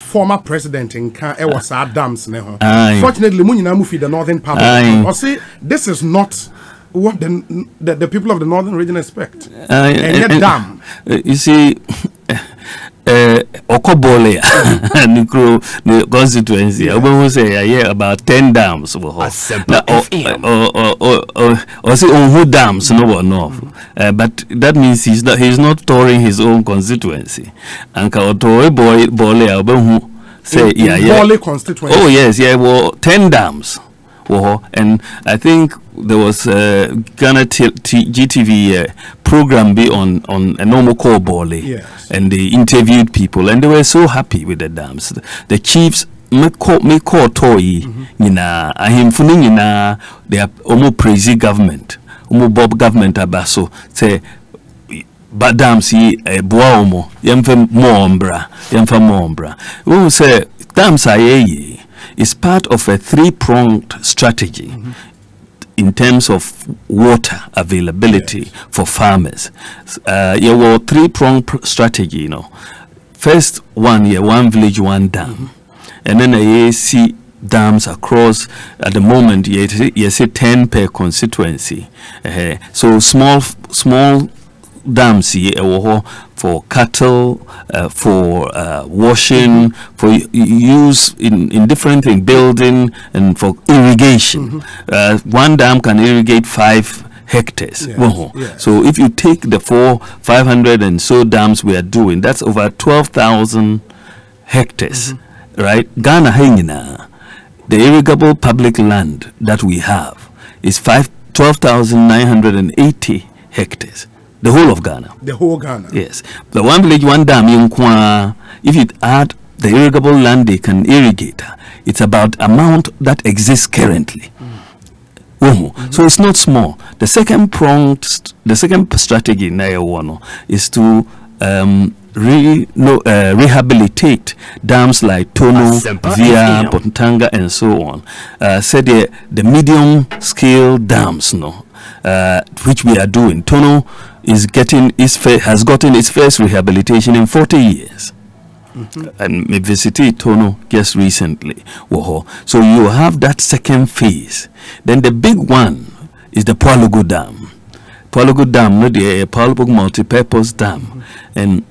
former president in was our dams. Fortunately, Munina moved the northern part. Or say this is not what the people of the northern region expect. And yet, dam. You see. Okobole the constituency. I will say about 10 dams. Or say who dams no. But that means he's not touring his own constituency. And Bole say constituency. Oh yes, well 10 dams. And I think there was Ghana GTV program be on a normal call Bole, and they interviewed people, and they were so happy with the dams. The chiefs me call toy, ahim funi they are almost praise government, Bob government abaso say. But dams boaomo yemfa mombra. We say dams is part of a three-pronged strategy in terms of water availability for farmers. You were three-pronged strategy, First one, one village, one dam. And then you see dams across, at the moment, you see 10 per constituency. So small dams for cattle, for washing, for use in different things, building, and for irrigation. One dam can irrigate 5 hectares. So if you take the 500 and so dams we are doing, that's over 12,000 hectares, right? Ghana Hengina, the irrigable public land that we have is 12,980 hectares. The whole of Ghana. The whole Ghana. Yes. The one village, one dam, if you add the irrigable land they can irrigate, it's about amount that exists currently. So it's not small. The second strategy in Nayawano is to rehabilitate dams like Tono, Via, Bontanga, and so on. Said the medium scale dams, which we are doing. Tono has gotten its first rehabilitation in 40 years. And we visited Tono just recently. So you have that second phase. Then the big one is the Prologue Dam. Prologue Dam, not the Prologue Multi-Purpose Dam. And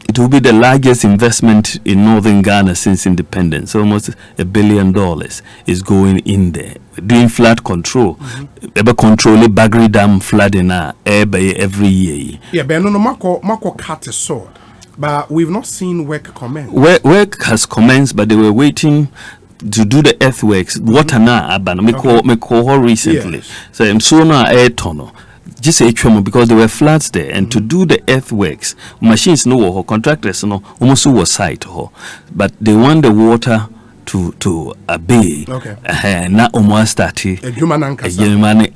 it will be the largest investment in northern Ghana since independence. Almost $1 billion is going in there. We're doing flood control. Ever control the Bagri Dam flooding every year. Yeah, but no, Mako cut a sword. But we've not seen work commence. Work has commenced, but they were waiting to do the earthworks. Water na aban me call recently. So I'm so na air tunnel. Just because there were floods there, and to do the earthworks, machines no contractors no almost was site but they want the water to obey. Not almost started a human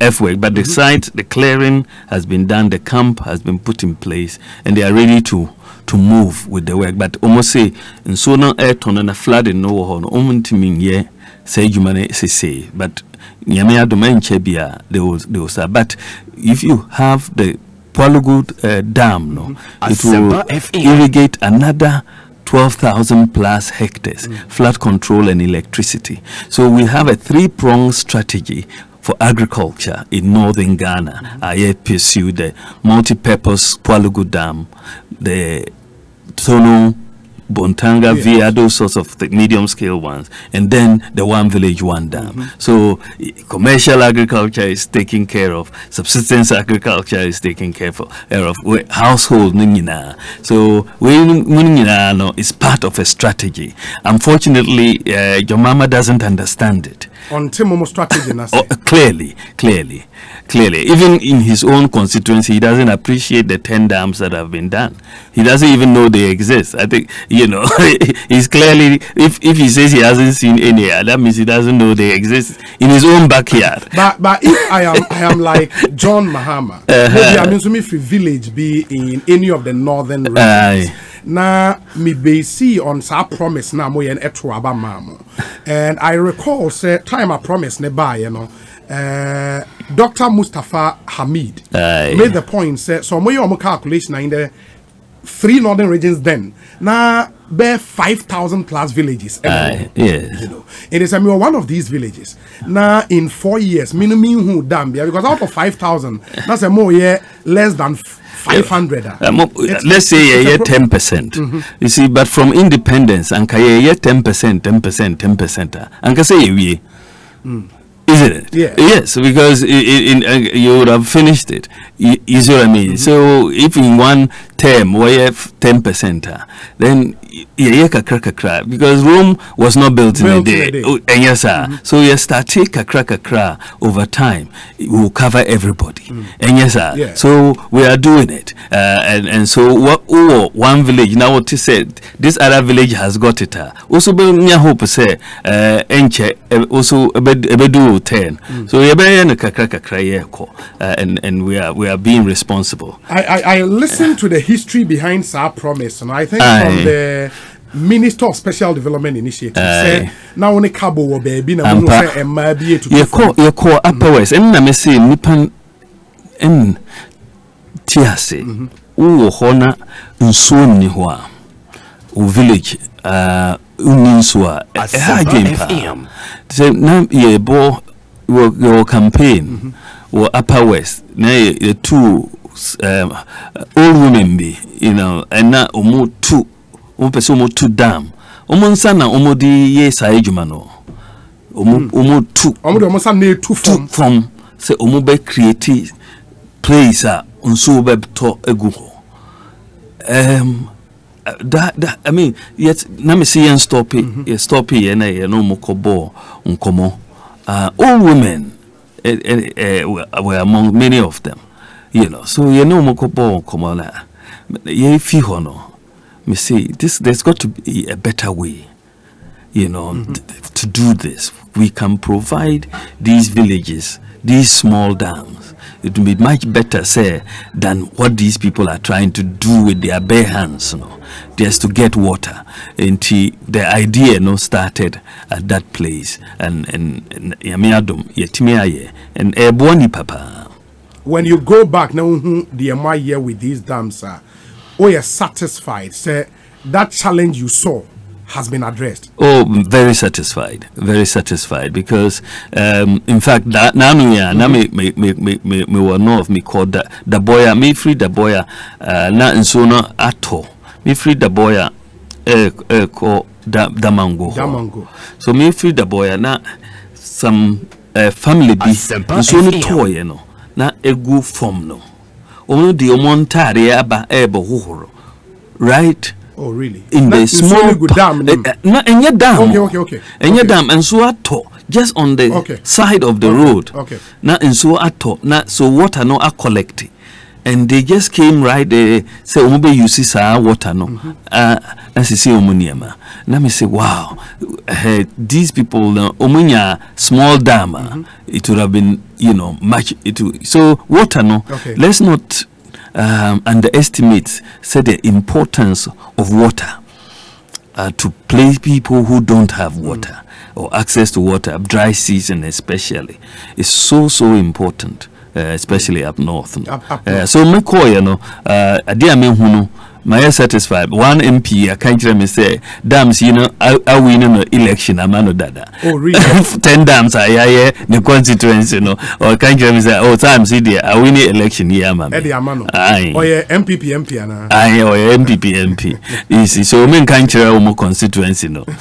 earthwork, but the site, the clearing has been done, the camp has been put in place, and they are ready to move with the work. But almost say in so now air ton and a flood in no almost mean say human say but Yamea domain chebia they will say. But if you have the Prologue Dam, it will irrigate another 12,000 plus hectares, flood control and electricity. So we have a three-pronged strategy for agriculture in northern Ghana. I pursue the multi-purpose Prologue Dam, the Tono, Bontanga, Via, those sorts of the medium-scale ones, and then the one village, one dam. So commercial agriculture is taken care of, subsistence agriculture is taken care of, household ningina. So is part of a strategy. Unfortunately, your mama doesn't understand it. On Timomo strategy, clearly. Even in his own constituency, he doesn't appreciate the 10 dams that have been done. He doesn't even know they exist. I think, he's clearly, if he says he hasn't seen any, that means he doesn't know they exist in his own backyard. But if I am like John Mahama, maybe I'm in some village be in any of the northern regions. Na me be see on sa promise na mo yen eto aba mamo. And I recall say time I promise ne buy, Dr. Mustafa Hamid made the point say so mo calculation in the 3 northern regions then na bear 5,000 plus villages. Yes. You know, it is one of these villages. Now in 4 years, minimum who dam because out of 5,000, that's a more less than 500. Let's say 10%. You see, but from independence, and 10%, and can say we. Isn't it? Yeah. Yes, because you would have finished it. You see what I mean? So if in one term we have 10%, then because Rome was not built in a day. And yes, sir. So you start take a over time. It will cover everybody. And yes, sir. Yeah. So we are doing it. And so one village now what you said, this other village has got it. Also be hope say enche also do 10. So we are and we are being responsible. I listened to the history behind Sa Promise, and I think from the Minister of Special Development Initiative say now only cabo or baby na mo say MBA to you call Upper West and na me say nipan en tiase wo hona nsuo ni ho a o village uninso a say na ye bo your campaign or Upper West na ye two old women be, you know, and now two dam. Sana di ye sa ejumano. Two from say be create place unso be to eguho. That I mean yet na me see and stop it na no mokobo unkomo. Old women were among many of them. You know, so you know mokobo komona. Ye fi hono. Me say there's got to be a better way, you know, to do this. We can provide these villages, these small dams. It will be much better, say, than what these people are trying to do with their bare hands, you know, just to get water. And the idea, you know, started at that place. And yamiadum yetimiaye and eboni papa. When you go back now, the year with these dams, you're satisfied. Say that challenge you saw has been addressed. Oh, very satisfied because in fact that now me were know of me called the boy me free the boy na insona ato me free the boy called damango. So me free the boy na some family be insona toy you know na egu form no ono di omontare aba ebo hohoro right. Oh really? In the small dam. No, in your dam. Okay. In your dam, and so ato just on the side of the road. Okay. Now and so ato now so water no are collecting, and they just came right there. Say umbe you see sa water no. And she say omuniama. Now me say wow, these people omunya small dam. It would have been much. So water no. Okay. Let's not. Underestimate the importance of water to place people who don't have water or access to water, dry season especially, is so important, especially up north. So me call my satisfied one MP I can't me say dams I win an election amano dada. Oh really? 10 dams I the constituency or can't me say oh time see there I win the election here man. Eddie Amano. Or MPP MP ana. Aye or MPP MP. You see so men can't more constituency no. Okay.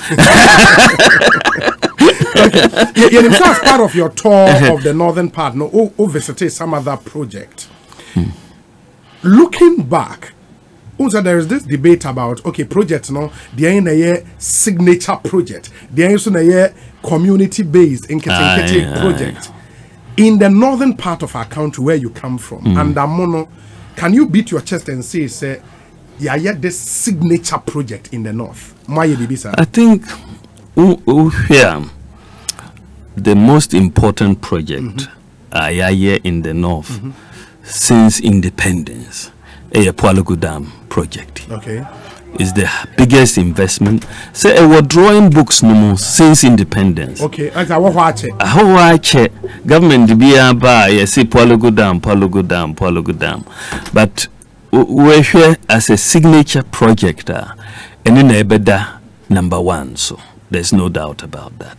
You as part of your tour of the northern part visited some other project. Looking back, also, there is this debate about projects they are in a signature project. They are also a community-based project. In the northern part of our country where you come from, and Amono, can you beat your chest and say, yeah, this signature project in the north? I think the most important project here in the north since independence. A Prologue Dam project. Okay. Is the biggest investment. Say we're drawing books no more since independence. Okay. As I watch it. Government be by say Prologue Dam. But we're here as a signature project. and in Ebeda number 1, so there's no doubt about that.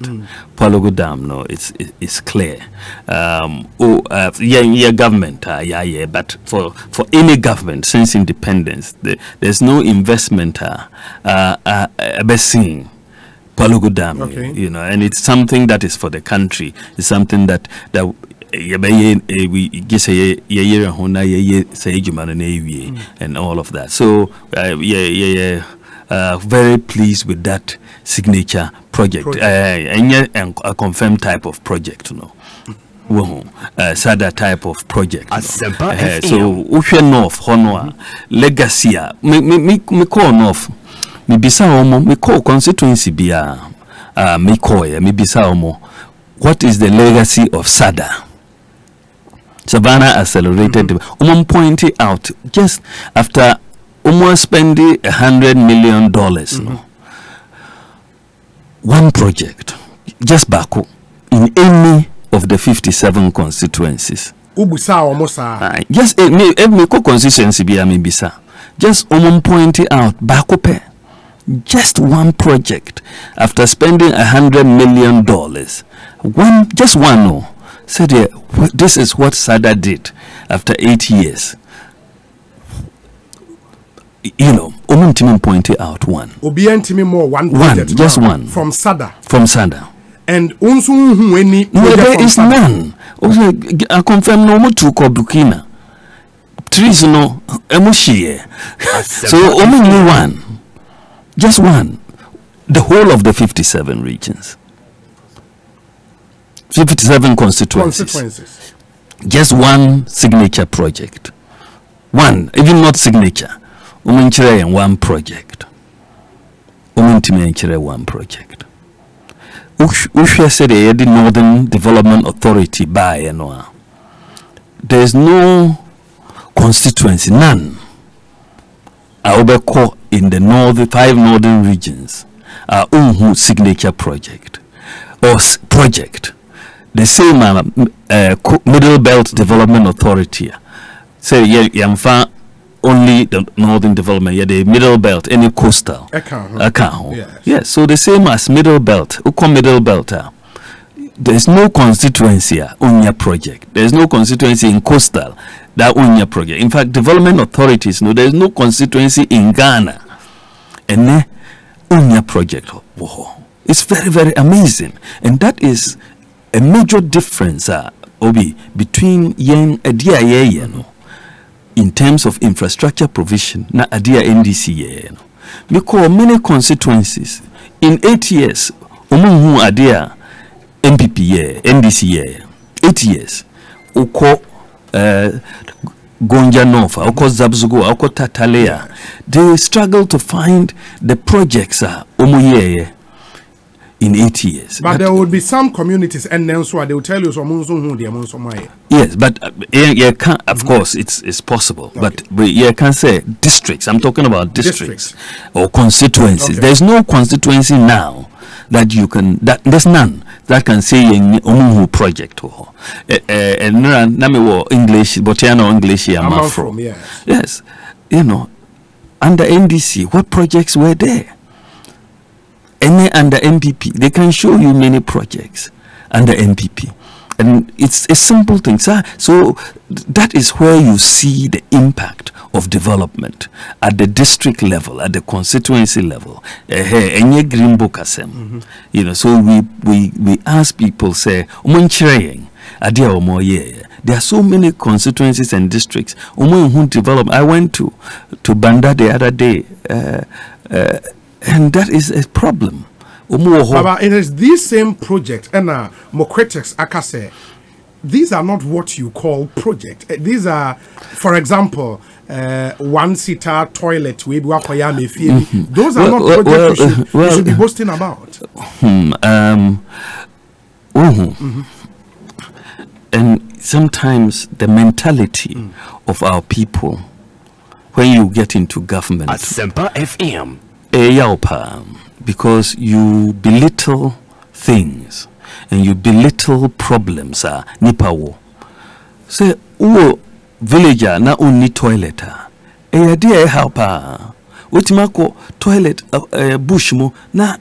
Prologue Dam, no, it's clear. Government, but for any government since independence, there's no investment seen Prologue Dam, you know, and it's something that is for the country. It's something that we say and all of that. So very pleased with that signature project. And a confirmed type of project, you know. Sada type of project. So Usha North Honor Legacy me call North me bisa omo me call constituency bia me call me bisa omo what is the legacy of Sada Savannah Accelerated pointed out just after almost spending $100 million no? One project just back in any of the 57 constituencies. Ubusa almost just me constituency be bisa. Just pointing out back just one project after spending $100 million. Just one no. Said this is what Sada did after 8 years. You know, Omuntimin pointed out one. Obientimi more one project. Just one. From Sada. From Sada. And unsu any there is none. Also, I confirm no more to Burkina. Trees no emushie. So only one. Just one. The whole of the 57 regions. 57 constituencies. Just one signature project. One, even not signature. One project. One project. Usha said the Northern Development Authority by there is no constituency, none. Aubeko in the 5 northern regions are signature project or project. The same Middle Belt Development Authority say yamfa only the northern development, the middle belt, any coastal. Yes, so the same as middle belt. Middle belt. There's no constituency on your project. There's no constituency in coastal that on your project. In fact, development authorities know there's no constituency in Ghana. And on your project. Whoa. It's very, very amazing. And that is a major difference Obi between yen and in terms of infrastructure provision na adia NDC because many constituencies in 8 years omunhu adia MPP NDC 8 years uko Gonja Nofa uko Zabzugo uko Tatalea they struggle to find the projects in 8 years. But there would be some communities and then so they will tell you yes, but you can of course it's possible. Okay. But you can say districts. I'm talking about districts. Or constituencies. Okay. There's no constituency now that you can there's none that can say Omuhu project or English Botiano English yes. You know, under NDC, what projects were there? Any under MPP, they can show you many projects under MPP. And it's a simple thing. So that is where you see the impact of development at the district level, at the constituency level. Green book assem. You know, so we ask people, say, there are so many constituencies and districts. I went to Banda the other day. And that is a problem. But it is this same project and more critics akase. These are not what you call project. These are, for example, one-seater toilet. Those are not projects you should be boasting about. And sometimes the mentality of our people, when you get into government, because you belittle things and you belittle problems nipawo say villager na only toilet dear helper Utimako toilet bush mo na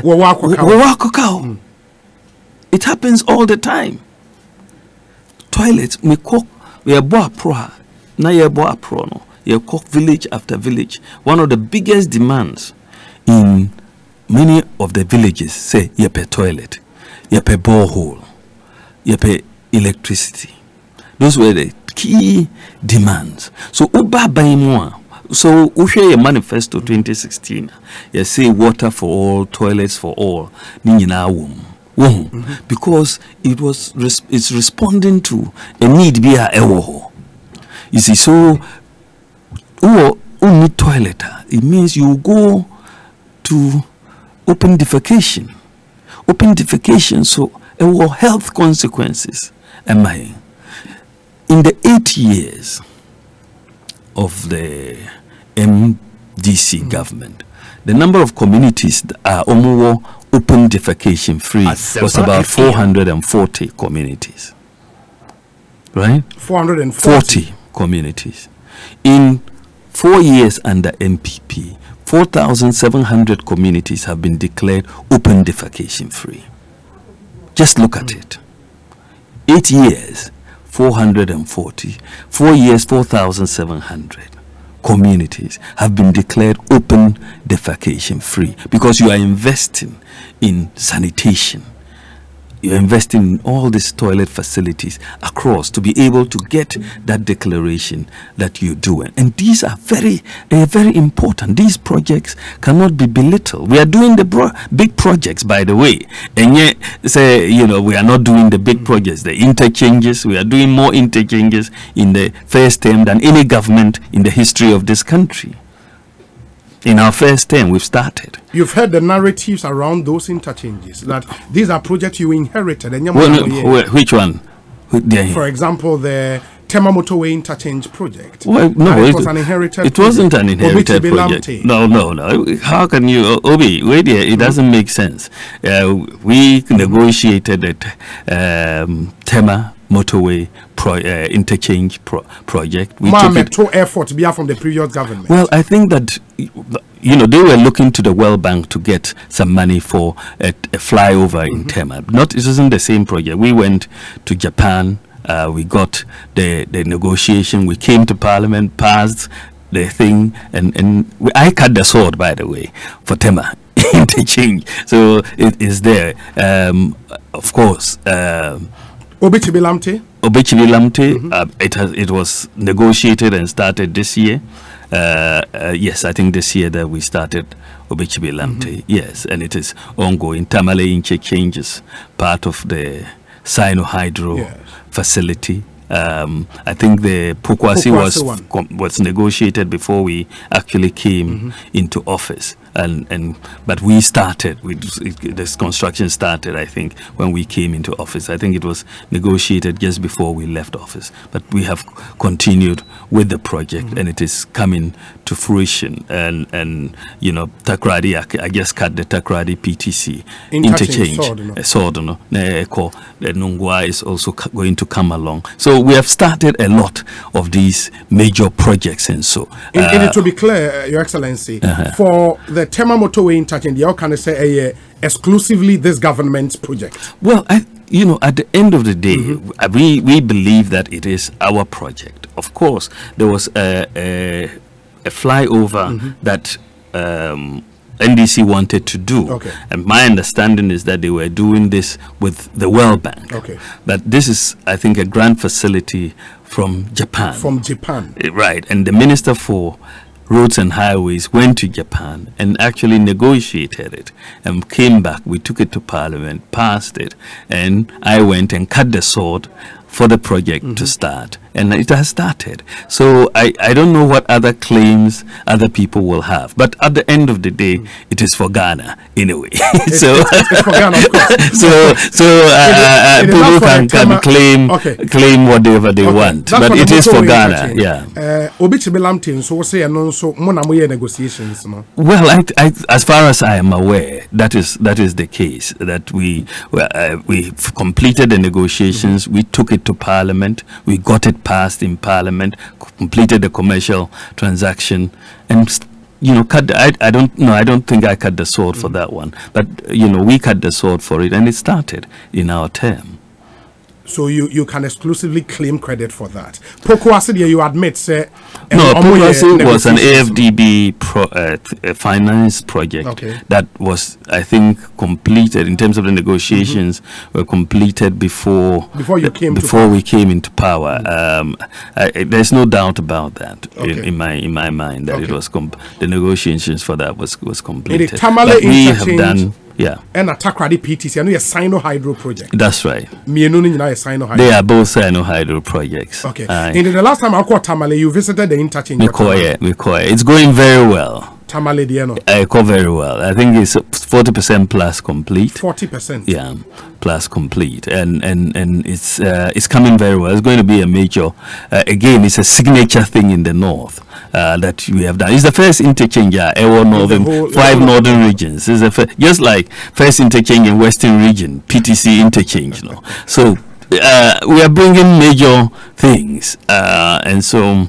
wawako. It happens all the time. Toilets me cook we boa pro na ye boa pro no. You cook village after village. One of the biggest demands in many of the villages say you pay toilet, you pay borehole, you pay electricity. Those were the key demands. So uba baimwa. So we share a manifesto 2016. You say water for all, toilets for all. Because it's responding to a need via ewo. You see, so need toilet. It means you go to open defecation. Open defecation, so there were health consequences. In the 8 years of the MDC government, the number of communities that are almost open defecation free was about 440 communities. Right? 440 communities. In 4 years under MPP, 4,700 communities have been declared open defecation free. Just look at it. 8 years, 440. 4 years, 4,700 communities have been declared open defecation free because you are investing in sanitation. You're investing in all these toilet facilities across to be able to get that declaration that you're doing. And these are very important. These projects cannot be belittled. We are doing the big projects, by the way. And yet, say, we are not doing the big projects, the interchanges. We are doing more interchanges in the first term than any government in the history of this country. In our first term, we've started. You've heard the narratives around those interchanges, that these are projects you inherited. And which one? For example, the Tema Motorway Interchange project. Well, no, it was an inherited project. It wasn't an inherited project. No. How can you, Obi, wait there, it doesn't make sense. We negotiated the Tema Motorway interchange project. We took it effort from the previous government. Well, I think that they were looking to the World Bank to get some money for a flyover in Tema. It isn't the same project. We went to Japan. We got the negotiation. We came to Parliament, passed the thing, and I cut the sword, by the way, for Tema interchange. So it is there. Of course. Obechibilamte. It was negotiated and started this year. Yes, I think this year that we started Obechibilamte. Yes, and it is ongoing. Tamale interchanges, part of the Sino-Hydro facility. I think the Pokwasi was negotiated before we actually came into office, but we started this construction started, I think, when we came into office. I think it was negotiated just before we left office, but we have continued with the project, and it is coming to fruition. And Takrady, I just cut the Takrady PTC interchange. Sordono, the Nungwa is also going to come along. So we have started a lot of these major projects, and so. And to be clear, Your Excellency, for the Tema Motorway interchange, you can say exclusively this government's project. Well, at the end of the day, we believe that it is our project. Of course, there was a flyover that NDC wanted to do, and my understanding is that they were doing this with the World Bank. But this is, I think, a grant facility from Japan. Right, and the Minister for Roads and Highways went to Japan and actually negotiated it and came back. We took it to Parliament, passed it, and I went and cut the sword for the project to start, and it has started. So I don't know what other claims other people will have, but at the end of the day, it is for Ghana anyway. It's for Ghana, of course. So people can claim whatever they want, but it is for Ghana. Negotiations. Well, as far as I am aware, that is the case. That we completed the negotiations. We took it to Parliament. We got it passed in Parliament, completed the commercial transaction, and cut. I don't think I cut the sword for that one. But we cut the sword for it, and it started in our term. So you can exclusively claim credit for that. Pokuase, you admit, say no. Pokuase was an AFDB finance project that was, I think, completed in terms of the negotiations were completed before we came into power. There's no doubt about that in my mind that it was the negotiations for that was completed. But we have done. Yeah. And Takrady PTC, I know a Sino-Hydro project. That's right. They are both Sino-Hydro projects. Okay. And the last time I called Tamale, you visited the interchange. Mikoye. It's going very well. Tamale, I call very well. I think it's 40% plus complete. 40%. Yeah, plus complete, and it's coming very well. It's going to be a major. Again, it's a signature thing in the north that we have done. It's the first interchange five northern regions. It's just like first interchange in western region, PTC interchange. So we are bringing major things, and so.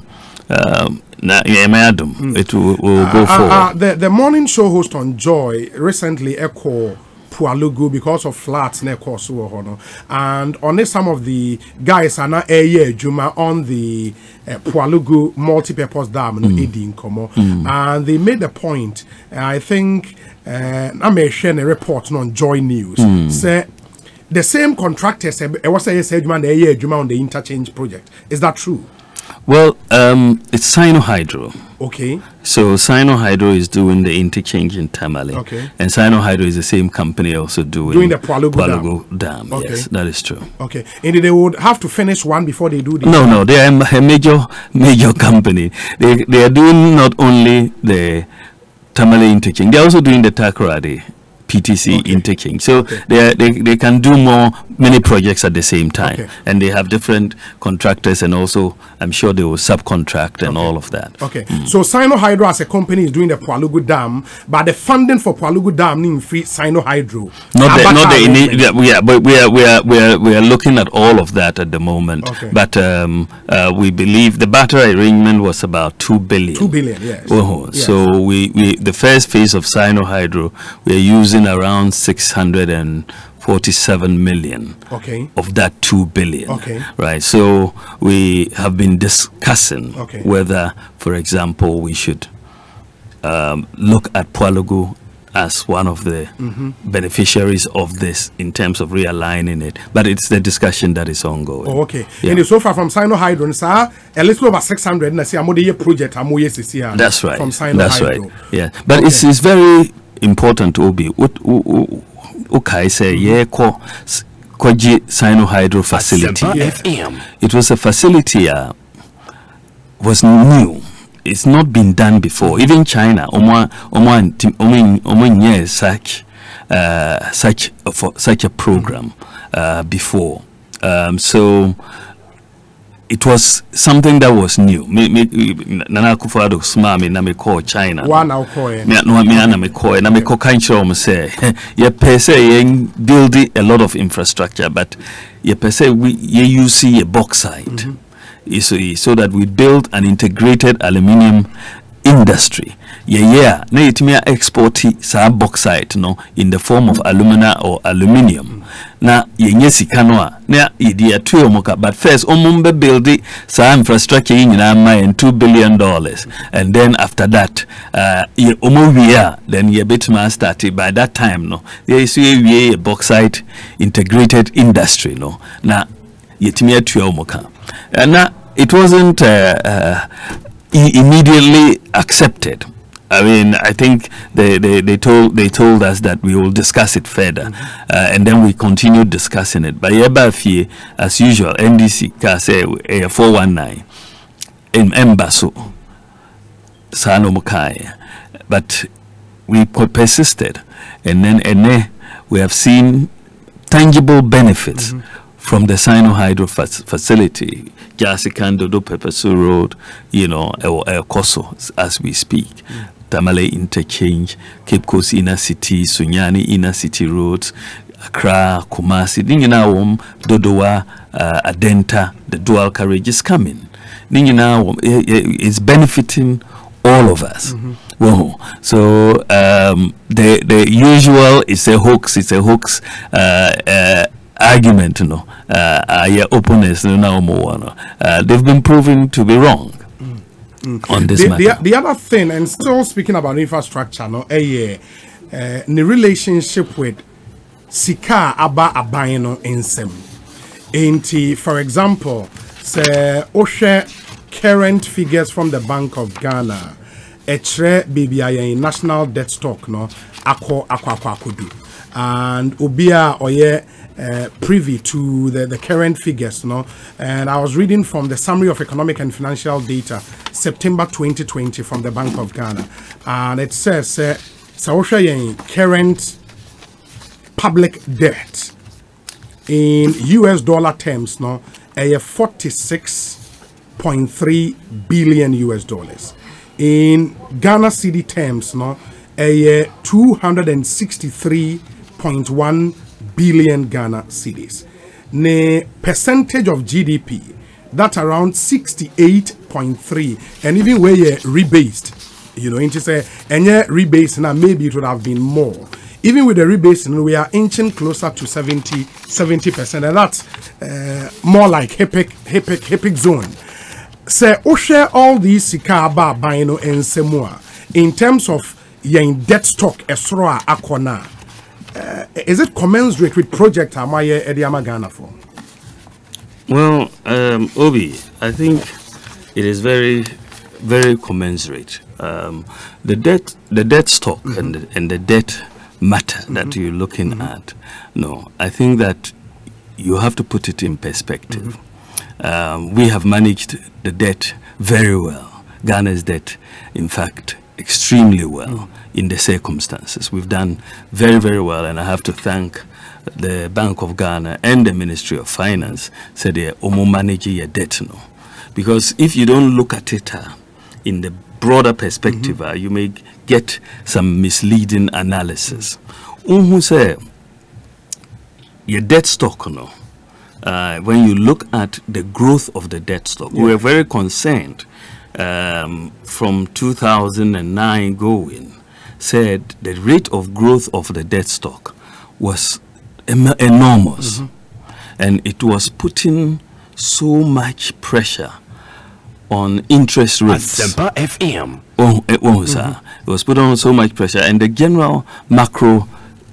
It will go forward. The morning show host on Joy recently echo Pualugu because of floods near Kosovo, and on some of the guys are now Juma on the Prologue Multi-Purpose Dam and they made the point. I think I may share a report on Joy News. Say the same contractors was Juma on the interchange project. Is that true? Well, it's Sino-Hydro. Okay. So Sino-Hydro is doing the interchange in Tamale. Okay. And Sino-Hydro is the same company also doing the Prologue Dam. Okay. Yes, that is true. Okay. And they would have to finish one before they do the No, they are a major company. They are doing not only the Tamale interchange, they are also doing the Takoradi PTC interchange. So they can do many projects at the same time, and they have different contractors, and also I'm sure they will subcontract and all of that. Okay. So Sino-Hydro as a company is doing the Prologue Dam, but the funding for Prologue Dam in free Sino-Hydro. But we are looking at all of that at the moment. Okay. But we believe the barter arrangement was about 2 billion. 2 billion, yes. Yes. So we the first phase of Sino-Hydro, we are using around 647 million of that 2 billion. Right. So we have been discussing whether, for example, we should look at Prologue as one of the beneficiaries of this in terms of realigning it. But it's the discussion that is ongoing. And so far from Sino-Hydro, a little over 600, and I say I'm project. That's right. From Sino-Hydro. That's right. Yeah. But it's very important, Obi. Okay, say Koji Sino-Hydro facility. It was a facility was new. It's not been done before. Even China, such a program before. So it was something that was new. Nana Kufado Smami na me call China. One I'll call it. Me call na me call kancho say. Ye per se build a lot of infrastructure, but ye per se you see a bauxite. So that we build an integrated aluminium industry. Na itimia export sa bauxite in the form of alumina or aluminium. Na sika no na idea tuomoka, but first omumbe build sa infrastructure and $2 billion, and then after that then betma started by that time a bauxite integrated industry na yetimia tuomoka. And it wasn't immediately accepted. I mean, I think they told us that we will discuss it further, and then we continued discussing it. But as usual, NDC say 419 in Embasso Sanomukai, but we persisted, and then we have seen tangible benefits from the Sino-Hydro facility, Jasikando do Pepesu Road, or Koso, as we speak. Tamale Interchange, Cape Coast Inner City, Sunyani Inner City Roads, Accra, Kumasi, Dodowa, Adenta, the dual carriage is coming. It's benefiting all of us. Whoa. So the usual is a hoax. It's a hoax argument. Your opponents, they've been proven to be wrong on this matter. The other thing, and still speaking about infrastructure, the relationship with Sika Aba Abayno Ensem. For example, say Oshe current figures from the Bank of Ghana, BBI national debt stock akwakudu, and Obia Oye privy to the current figures, and I was reading from the Summary of Economic and Financial Data, September 2020 from the Bank of Ghana, and it says current public debt in US dollar terms, $46.3 billion US dollars. In Ghana cedi terms, 263.1 billion Ghana cedis. The percentage of GDP, that around 68.3, and even where you rebased, into say, and rebased now maybe it would have been more. Even with the rebasing, we are inching closer to 70%, and that's more like HIPIC zone. Say, share all these Sika Aba Abayno and Semua in terms of your debt stock, Esroa Akona. Is it commensurate with project Amaye Ediama Ghana for? Well, Obi, I think it is very, very commensurate. The debt stock and the debt matter that you're looking at. No, I think that you have to put it in perspective. We have managed the debt very well. Ghana's debt, in fact, extremely well in the circumstances. We've done very, very well, and I have to thank the Bank of Ghana and the Ministry of Finance said they are managing your debt now. Because if you don't look at it in the broader perspective, you may get some misleading analysis. Say your debt stock, when you look at the growth of the debt stock, we were very concerned from 2009 going, said the rate of growth of the debt stock was enormous, and it was putting so much pressure on interest rates. FM. It was put on so much pressure, and the general macro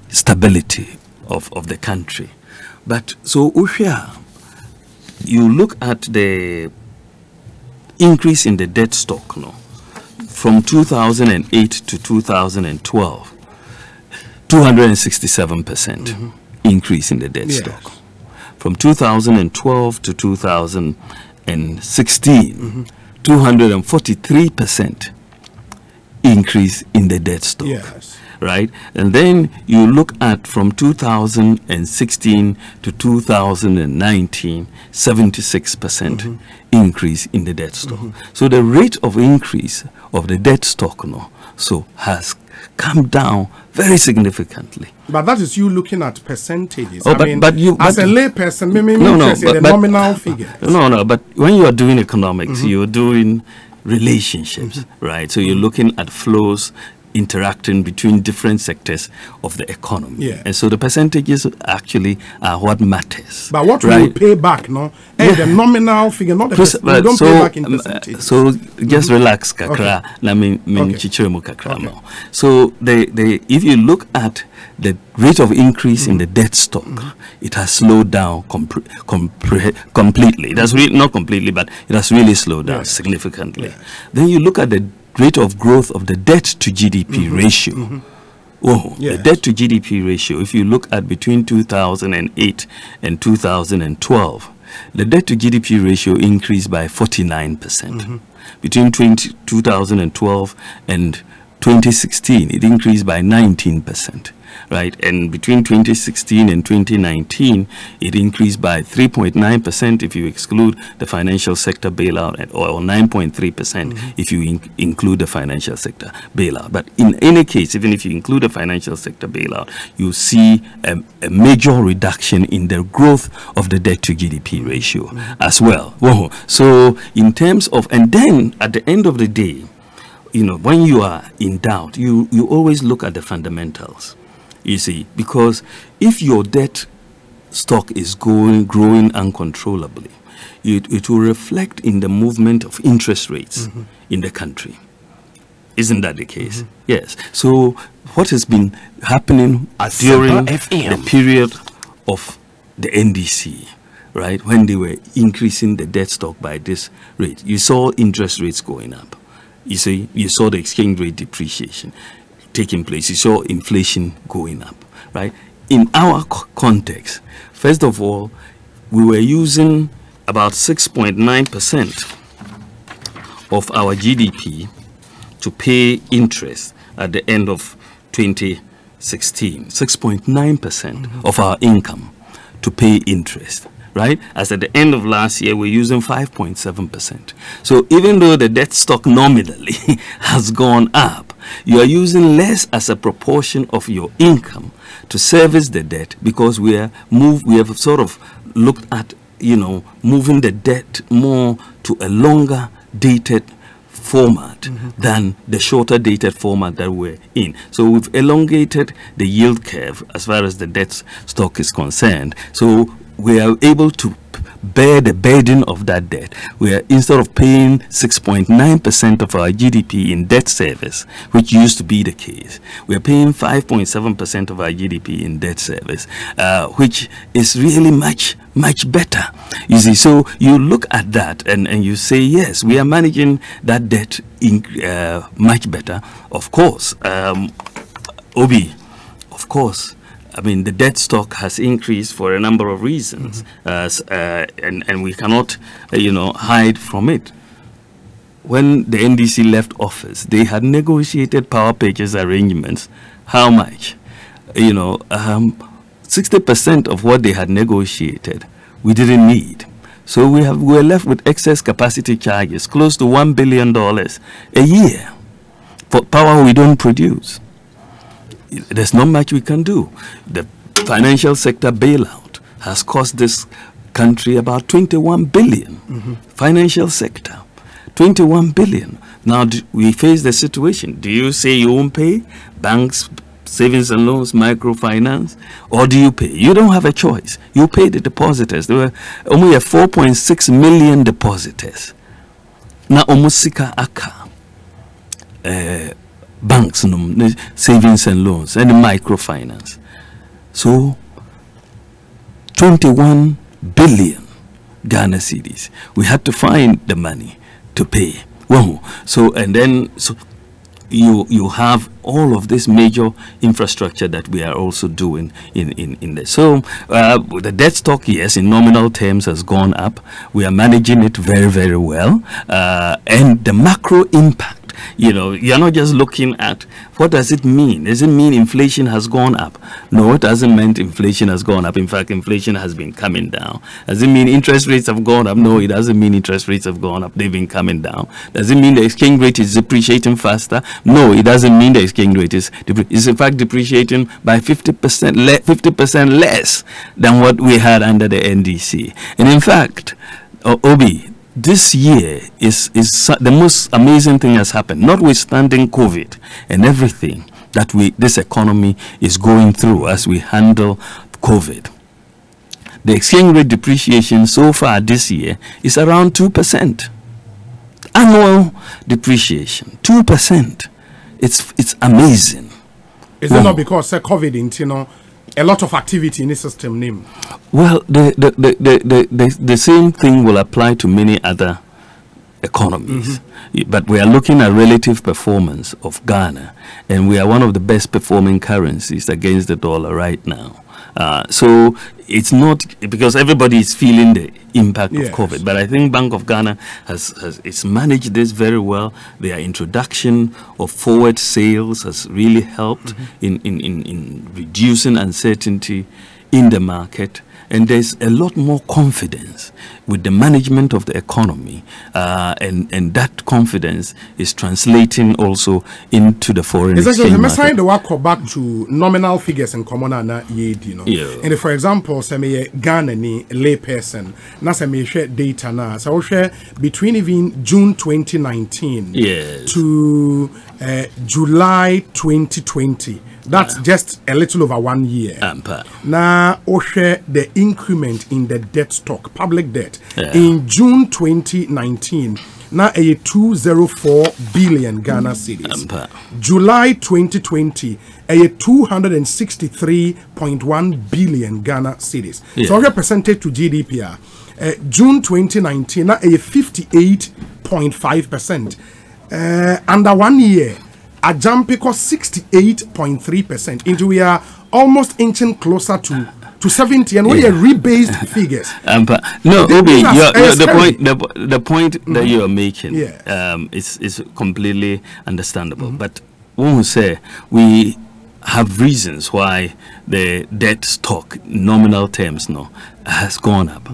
stability of the country. But so Ushia, you look at the increase in the debt stock from 2008 to 2012, 267% increase in the debt stock. From 2012 to 2016, 243% increase in the debt stock. Right? And then you look at from 2016 to 2019, 76% increase in the debt stock. So the rate of increase of the debt stock has come down very significantly. But that is you looking at percentages. Oh, but you, as a lay person, the nominal figure. No, but when you are doing economics, you're doing relationships, right? So you're looking at flows interacting between different sectors of the economy. And so the percentages actually are what matters. But what will pay back, the nominal figure, not the percentage. Don't pay back in percentages. So just relax, kakra. So if you look at the rate of increase in the debt stock, it has slowed down completely. It has not completely, but it has really slowed down significantly. Then you look at the rate of growth of the debt to GDP ratio. The debt to GDP ratio, if you look at between 2008 and 2012, the debt to GDP ratio increased by 49%. Between 2012 and 2016, it increased by 19%. Right, and between 2016 and 2019, it increased by 3.9% if you exclude the financial sector bailout, or 9.3% if you include the financial sector bailout. But in any case, even if you include the financial sector bailout, you see a major reduction in the growth of the debt to GDP ratio as well. So in terms of, and then at the end of the day, when you are in doubt, you always look at the fundamentals, you see, because if your debt stock is growing uncontrollably, it will reflect in the movement of interest rates in the country. Isn't that the case? Yes. So what has been happening during the period of the NDC, right, when they were increasing the debt stock by this rate, you saw interest rates going up. You see, you saw the exchange rate depreciation taking place. You saw inflation going up, right? In our context, first of all, we were using about 6.9% of our GDP to pay interest at the end of 2016. 6.9% of our income to pay interest, right? As at the end of last year, we're using 5.7%. So even though the debt stock nominally has gone up, you are using less as a proportion of your income to service the debt, because we have sort of looked at, moving the debt more to a longer dated format than the shorter dated format that we're in. So we've elongated the yield curve as far as the debt stock is concerned. So we are able to bear the burden of that debt. We are, instead of paying 6.9% of our GDP in debt service, which used to be the case, we are paying 5.7% of our GDP in debt service, which is really much better. You see, so you look at that and you say, yes, we are managing that debt much better. Of course, Obi, of course, I mean, the debt stock has increased for a number of reasons, and we cannot, hide from it. When the NDC left office, they had negotiated power purchase arrangements. How much? 60% of what they had negotiated, we didn't need. So we were left with excess capacity charges, close to $1 billion a year for power we don't produce. There's not much we can do. The financial sector bailout has cost this country about 21 billion. Financial sector, 21 billion. Now we face the situation. Do you say you won't pay? Banks, savings and loans, microfinance, or do you pay? You don't have a choice. You pay the depositors. There were only 4.6 million depositors. Now almost sika aka. Banks, savings and loans, and microfinance. So 21 billion Ghana cedis. We had to find the money to pay. Wow. So you have all of this major infrastructure that we are also doing in this. So the debt stock, yes, in nominal terms has gone up. We are managing it very, very well. And the macro impact, you're not just looking at what does it mean. Does it mean inflation has gone up? No, it doesn't mean inflation has gone up. In fact, inflation has been coming down. Does it mean interest rates have gone up? No, it doesn't mean interest rates have gone up. They've been coming down. Does it mean the exchange rate is depreciating faster? No, it doesn't mean the exchange rate is in fact depreciating by 50% less than what we had under the NDC. And in fact, Obi, this year is the most amazing thing has happened, notwithstanding COVID and everything that this economy is going through as we handle COVID. The exchange rate depreciation so far this year is around 2%. Annual depreciation, 2%. It's amazing. Is it not because COVID, a lot of activity in the system name? Well, the same thing will apply to many other economies. But we are looking at relative performance of Ghana, and we are one of the best performing currencies against the dollar right now. So it's not because everybody is feeling the impact of COVID, but I think Bank of Ghana has managed this very well. Their introduction of forward sales has really helped in reducing uncertainty in the market, and there's a lot more confidence with the management of the economy, and that confidence is translating also into the foreign exchange market. The work back to nominal figures in common and for example, say Ghana ni lay person, na say share data na, so share between even June 2019 to July 2020. That's just a little over 1 year. Now, share the increment in the debt stock, public debt. In June 2019, now a 204 billion Ghana cedis. July 2020, a 263.1 billion Ghana cedis. So, our percentage to GDP, June 2019, now a 58.5%. Under 1 year, a jump because 68.3%. Into we are almost inching closer to 70, and we are rebased figures. No, Obi, the point that you are making is completely understandable. But when we say we have reasons why the debt stock, nominal terms, has gone up.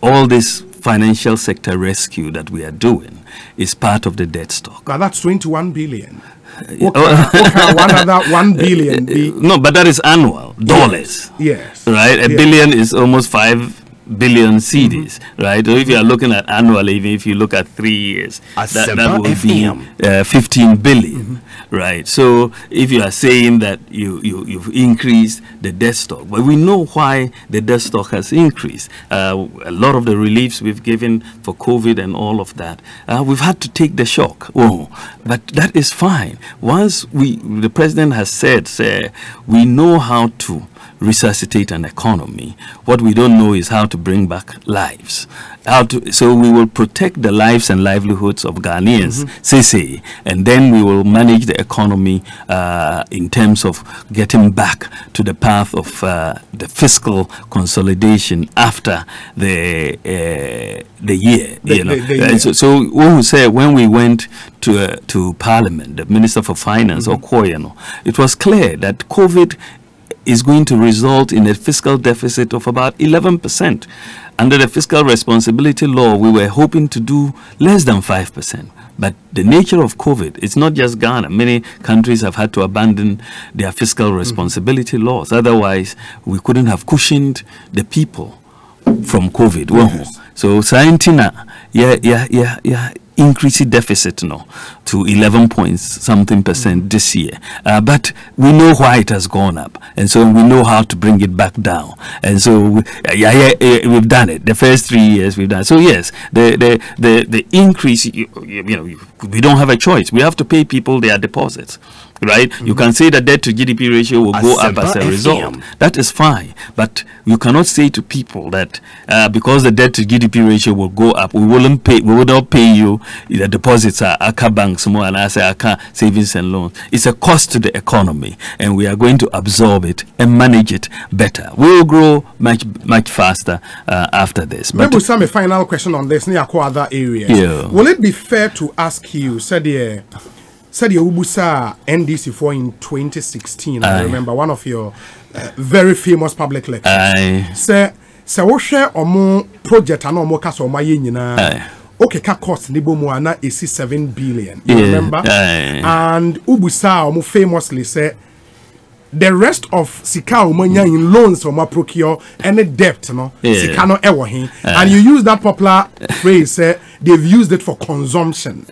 All this financial sector rescue that we are doing is part of the debt stock. But that's 21 billion. One other 1 billion. No, but that is annual dollars. Yes. Right? A billion is almost 5 billion cedis, right? So if you are looking at annually, even if you look at 3 years, that will be 15 billion, right? So if you are saying that you've increased the debt stock, but we know why the debt stock has increased. A lot of the reliefs we've given for COVID and all of that, we've had to take the shock. But that is fine. Once the president has said, we know how to resuscitate an economy. What we don't know is how to bring back lives. So we will protect the lives and livelihoods of Ghanaians, and then we will manage the economy in terms of getting back to the path of the fiscal consolidation after the year. So when we say, when we went to Parliament, the Minister for Finance, Okoye, it was clear that COVID is going to result in a fiscal deficit of about 11%. Under the fiscal responsibility law, we were hoping to do less than 5%. But the nature of COVID, it's not just Ghana. Many countries have had to abandon their fiscal responsibility laws. Otherwise, we couldn't have cushioned the people from COVID. So, Scientina, increase the deficit to 11 point something percent this year. But we know why it has gone up, and so we know how to bring it back down. And so we've done it. The first 3 years we've done it. So yes, the increase, we don't have a choice. We have to pay people their deposits. Right? You can say the debt to GDP ratio will go up as a result. That is fine. But you cannot say to people that because the debt to GDP ratio will go up, we will not pay you the deposits are Aka banks more and Aka savings and loans. It's a cost to the economy, and we are going to absorb it and manage it better. We will grow much faster after this. Maybe some final question on this near other areas. Will it be fair to ask you, said Ubusa NDC for in 2016? I remember one of your very famous public lectures. Say we share omo project and omo kasa omo nyina. Okay, cost nibo mo ana isi 7 billion. You remember? And Ubusa omo famously say the rest of sika omanya in loans omo procure any debt sika no ewo hin. And you use that popular phrase, say they've used it for consumption.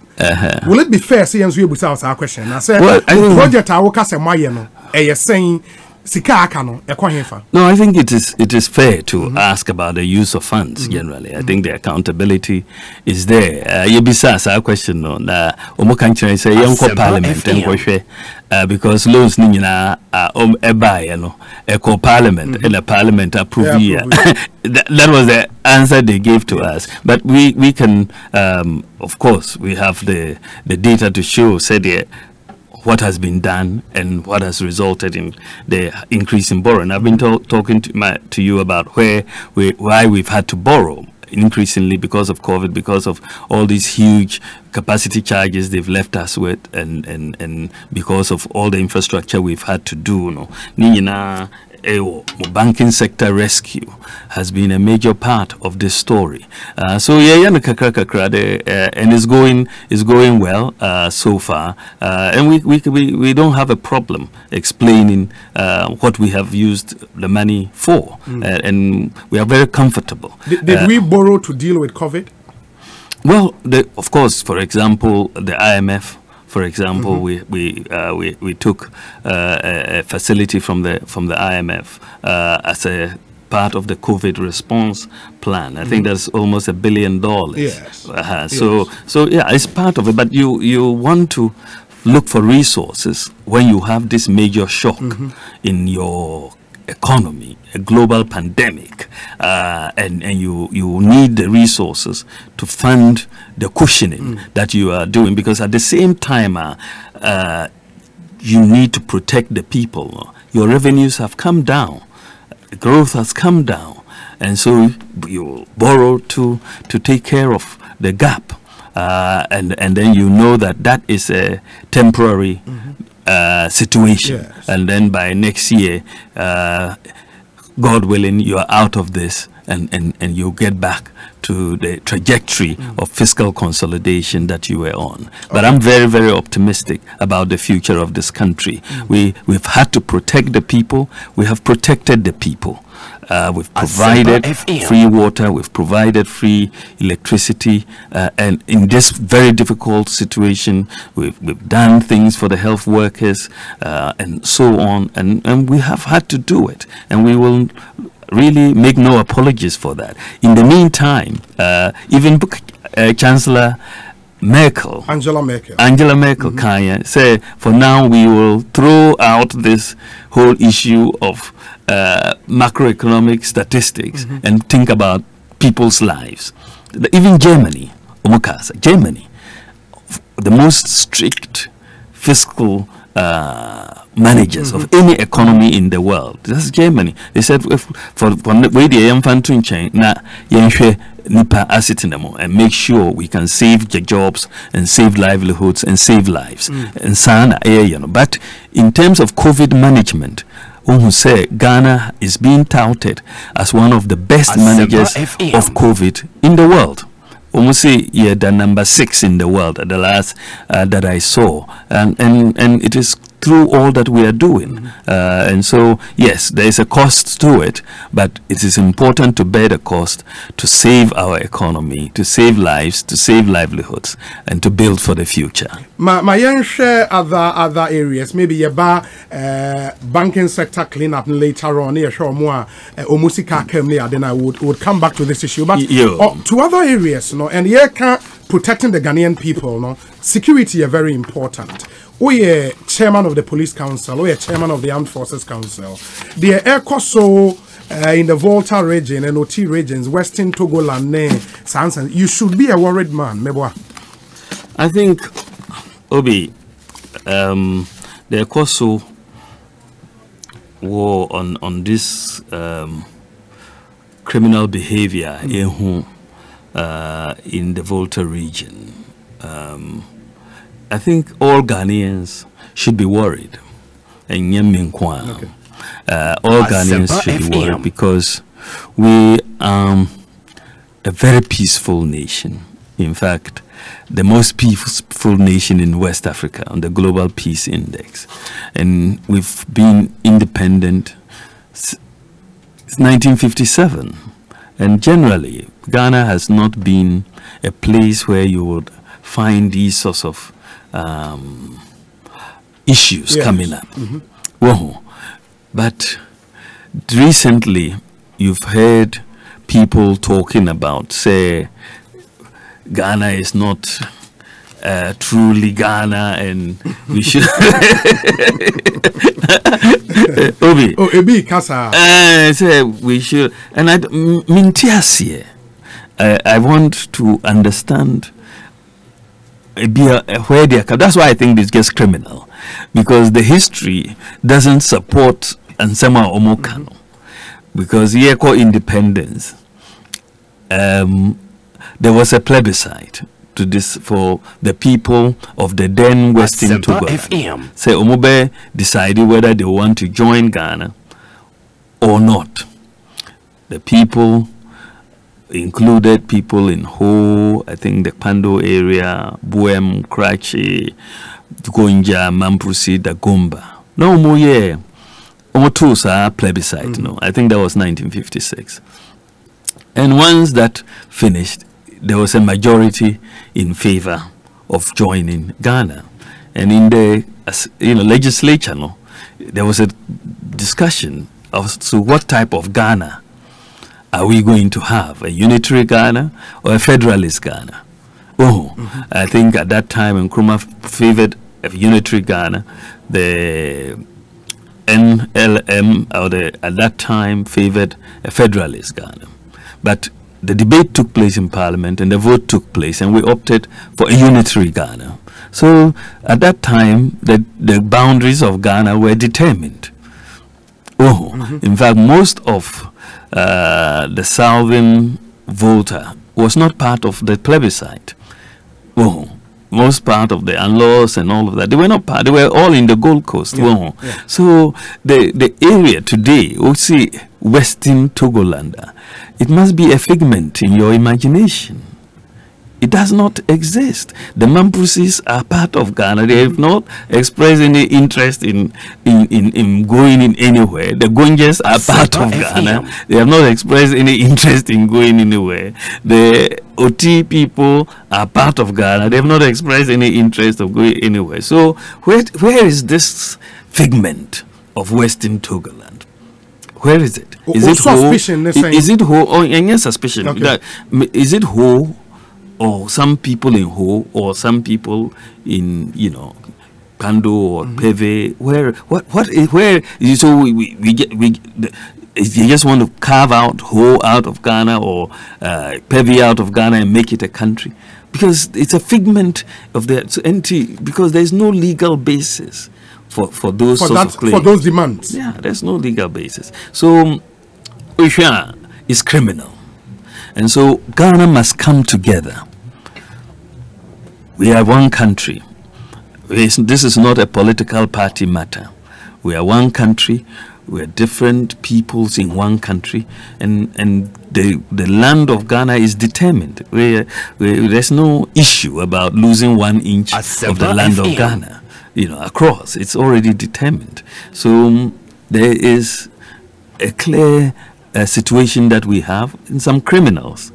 Will it be fair, say, answer our question? I said, project I work as a mayeno, saying, no, I think it is fair to ask about the use of funds generally. I think the accountability is there. You be our question on Omokanchina say young parliament because loans nina eco parliament and the parliament approve. That was the answer they gave to us. But we can of course we have the data to show said what has been done and what has resulted in the increase in borrowing. I've been talking to you about why we've had to borrow increasingly because of COVID, because of all these huge capacity charges they've left us with, and because of all the infrastructure we've had to do. banking sector rescue has been a major part of this story. So yeah, and it's going well so far, and we don't have a problem explaining what we have used the money for, and we are very comfortable. Did we borrow to deal with COVID? Well, of course, for example, the IMF. For example, we took a facility from the IMF as a part of the COVID response plan. I think that's almost $1 billion. Yes. So yeah, it's part of it. But you want to look for resources when you have this major shock in your economy, a global pandemic, and you need the resources to fund the cushioning that you are doing, because at the same time you need to protect the people. Your revenues have come down, growth has come down, and so you borrow to take care of the gap, and then you know that is a temporary situation, yes. And then by next year, God willing, you are out of this, and you get back to the trajectory of fiscal consolidation that you were on. But I'm very, very optimistic about the future of this country. We've had to protect the people. We have protected the people. We've provided free water, we've provided free electricity, and in this very difficult situation, we've done things for the health workers, and so on, and we have had to do it, and we will really make no apologies for that. In the meantime, even Chancellor Angela Merkel, Kanye, say, for now we will throw out this whole issue of macroeconomic statistics and think about people's lives. Even Germany, Germany, the most strict fiscal managers of any economy in the world. That's Germany. They said for way the infant in China, nipa asitinamo, and make sure we can save the jobs and save livelihoods and save lives. And sana, but in terms of COVID management, who say Ghana is being touted as one of the best managers of COVID in the world. Almost say the number 6 in the world at the last that I saw, and it is through all that we are doing, and so yes, there is a cost to it, but it is important to bear the cost to save our economy, to save lives, to save livelihoods, and to build for the future. My young share other areas, maybe about banking sector cleanup later on. Yeah, sure more Omusika came there. Then I would come back to this issue, but to other areas, and yeah, protecting the Ghanaian people, security is very important. We are chairman of the police council, we are chairman of the armed forces council. The Ekosiisen in the Volta region and OT regions, Western Togoland, Sansan, you should be a worried man, Meboa. I think, Obi, the Ekoso war on this criminal behavior in the Volta region. I think all Ghanaians should be worried. And all Ghanaians should be worried because we are a very peaceful nation. In fact, the most peaceful nation in West Africa on the Global Peace Index. And we've been independent since 1957. And generally, Ghana has not been a place where you would find these sorts of issues coming up. Whoa. But recently, you've heard people talking about, say, Ghana is not truly Ghana, and we should. Obi. Oh, Ebi Kasa. Say we should, and I want to understand where they are. That's why I think this gets criminal, because the history doesn't support Ansema Omokano, because Yeko independence. There was a plebiscite to this for the people of the then Western Togo. Say Omobe decided whether they want to join Ghana or not. The people included people in Ho, I think the Pando area, Buem, Krachi, Gonja, Mamprusi, Dagomba. No more, yeah. Omotusa plebiscite, no. I think that was 1956. And once that finished, there was a majority in favor of joining Ghana. And in the legislature, no, there was a discussion as to what type of Ghana are we going to have, a unitary Ghana or a federalist Ghana? I think at that time Nkrumah favored a unitary Ghana. The NLM at that time favored a federalist Ghana. But the debate took place in Parliament and the vote took place, and we opted for a unitary Ghana. So at that time, the boundaries of Ghana were determined. In fact, most of the southern voter was not part of the plebiscite. Most part of the Anlos and all of that, they were not part. They were all in the Gold Coast. So the area today, we see Western Togolanda, it must be a figment in your imagination. It does not exist. The Mamprusis are part of Ghana. They have not expressed any interest in going in anywhere. The Gonjas are part of Ghana. They have not expressed any interest in going anywhere. The Oti people are part of Ghana. They have not expressed any interest of going anywhere. So where is this figment of Western Togoland? Where is it? Is it suspicion? Is it Ho? Oh, yes, suspicion. Okay. Is it Ho? Or some people in Ho, or some people in Pando or Peve. Where so you just want to carve out Ho out of Ghana or Peve out of Ghana and make it a country, because it's a figment of the because there's no legal basis for those sorts of claims, for those demands. Yeah, there's no legal basis. So Usha is criminal. And so Ghana must come together. We are one country. This is not a political party matter. We are one country. We are different peoples in one country. And the land of Ghana is determined. There's no issue about losing 1 inch of the land of Ghana, across. It's already determined. So there is a clear situation that we have, and some criminals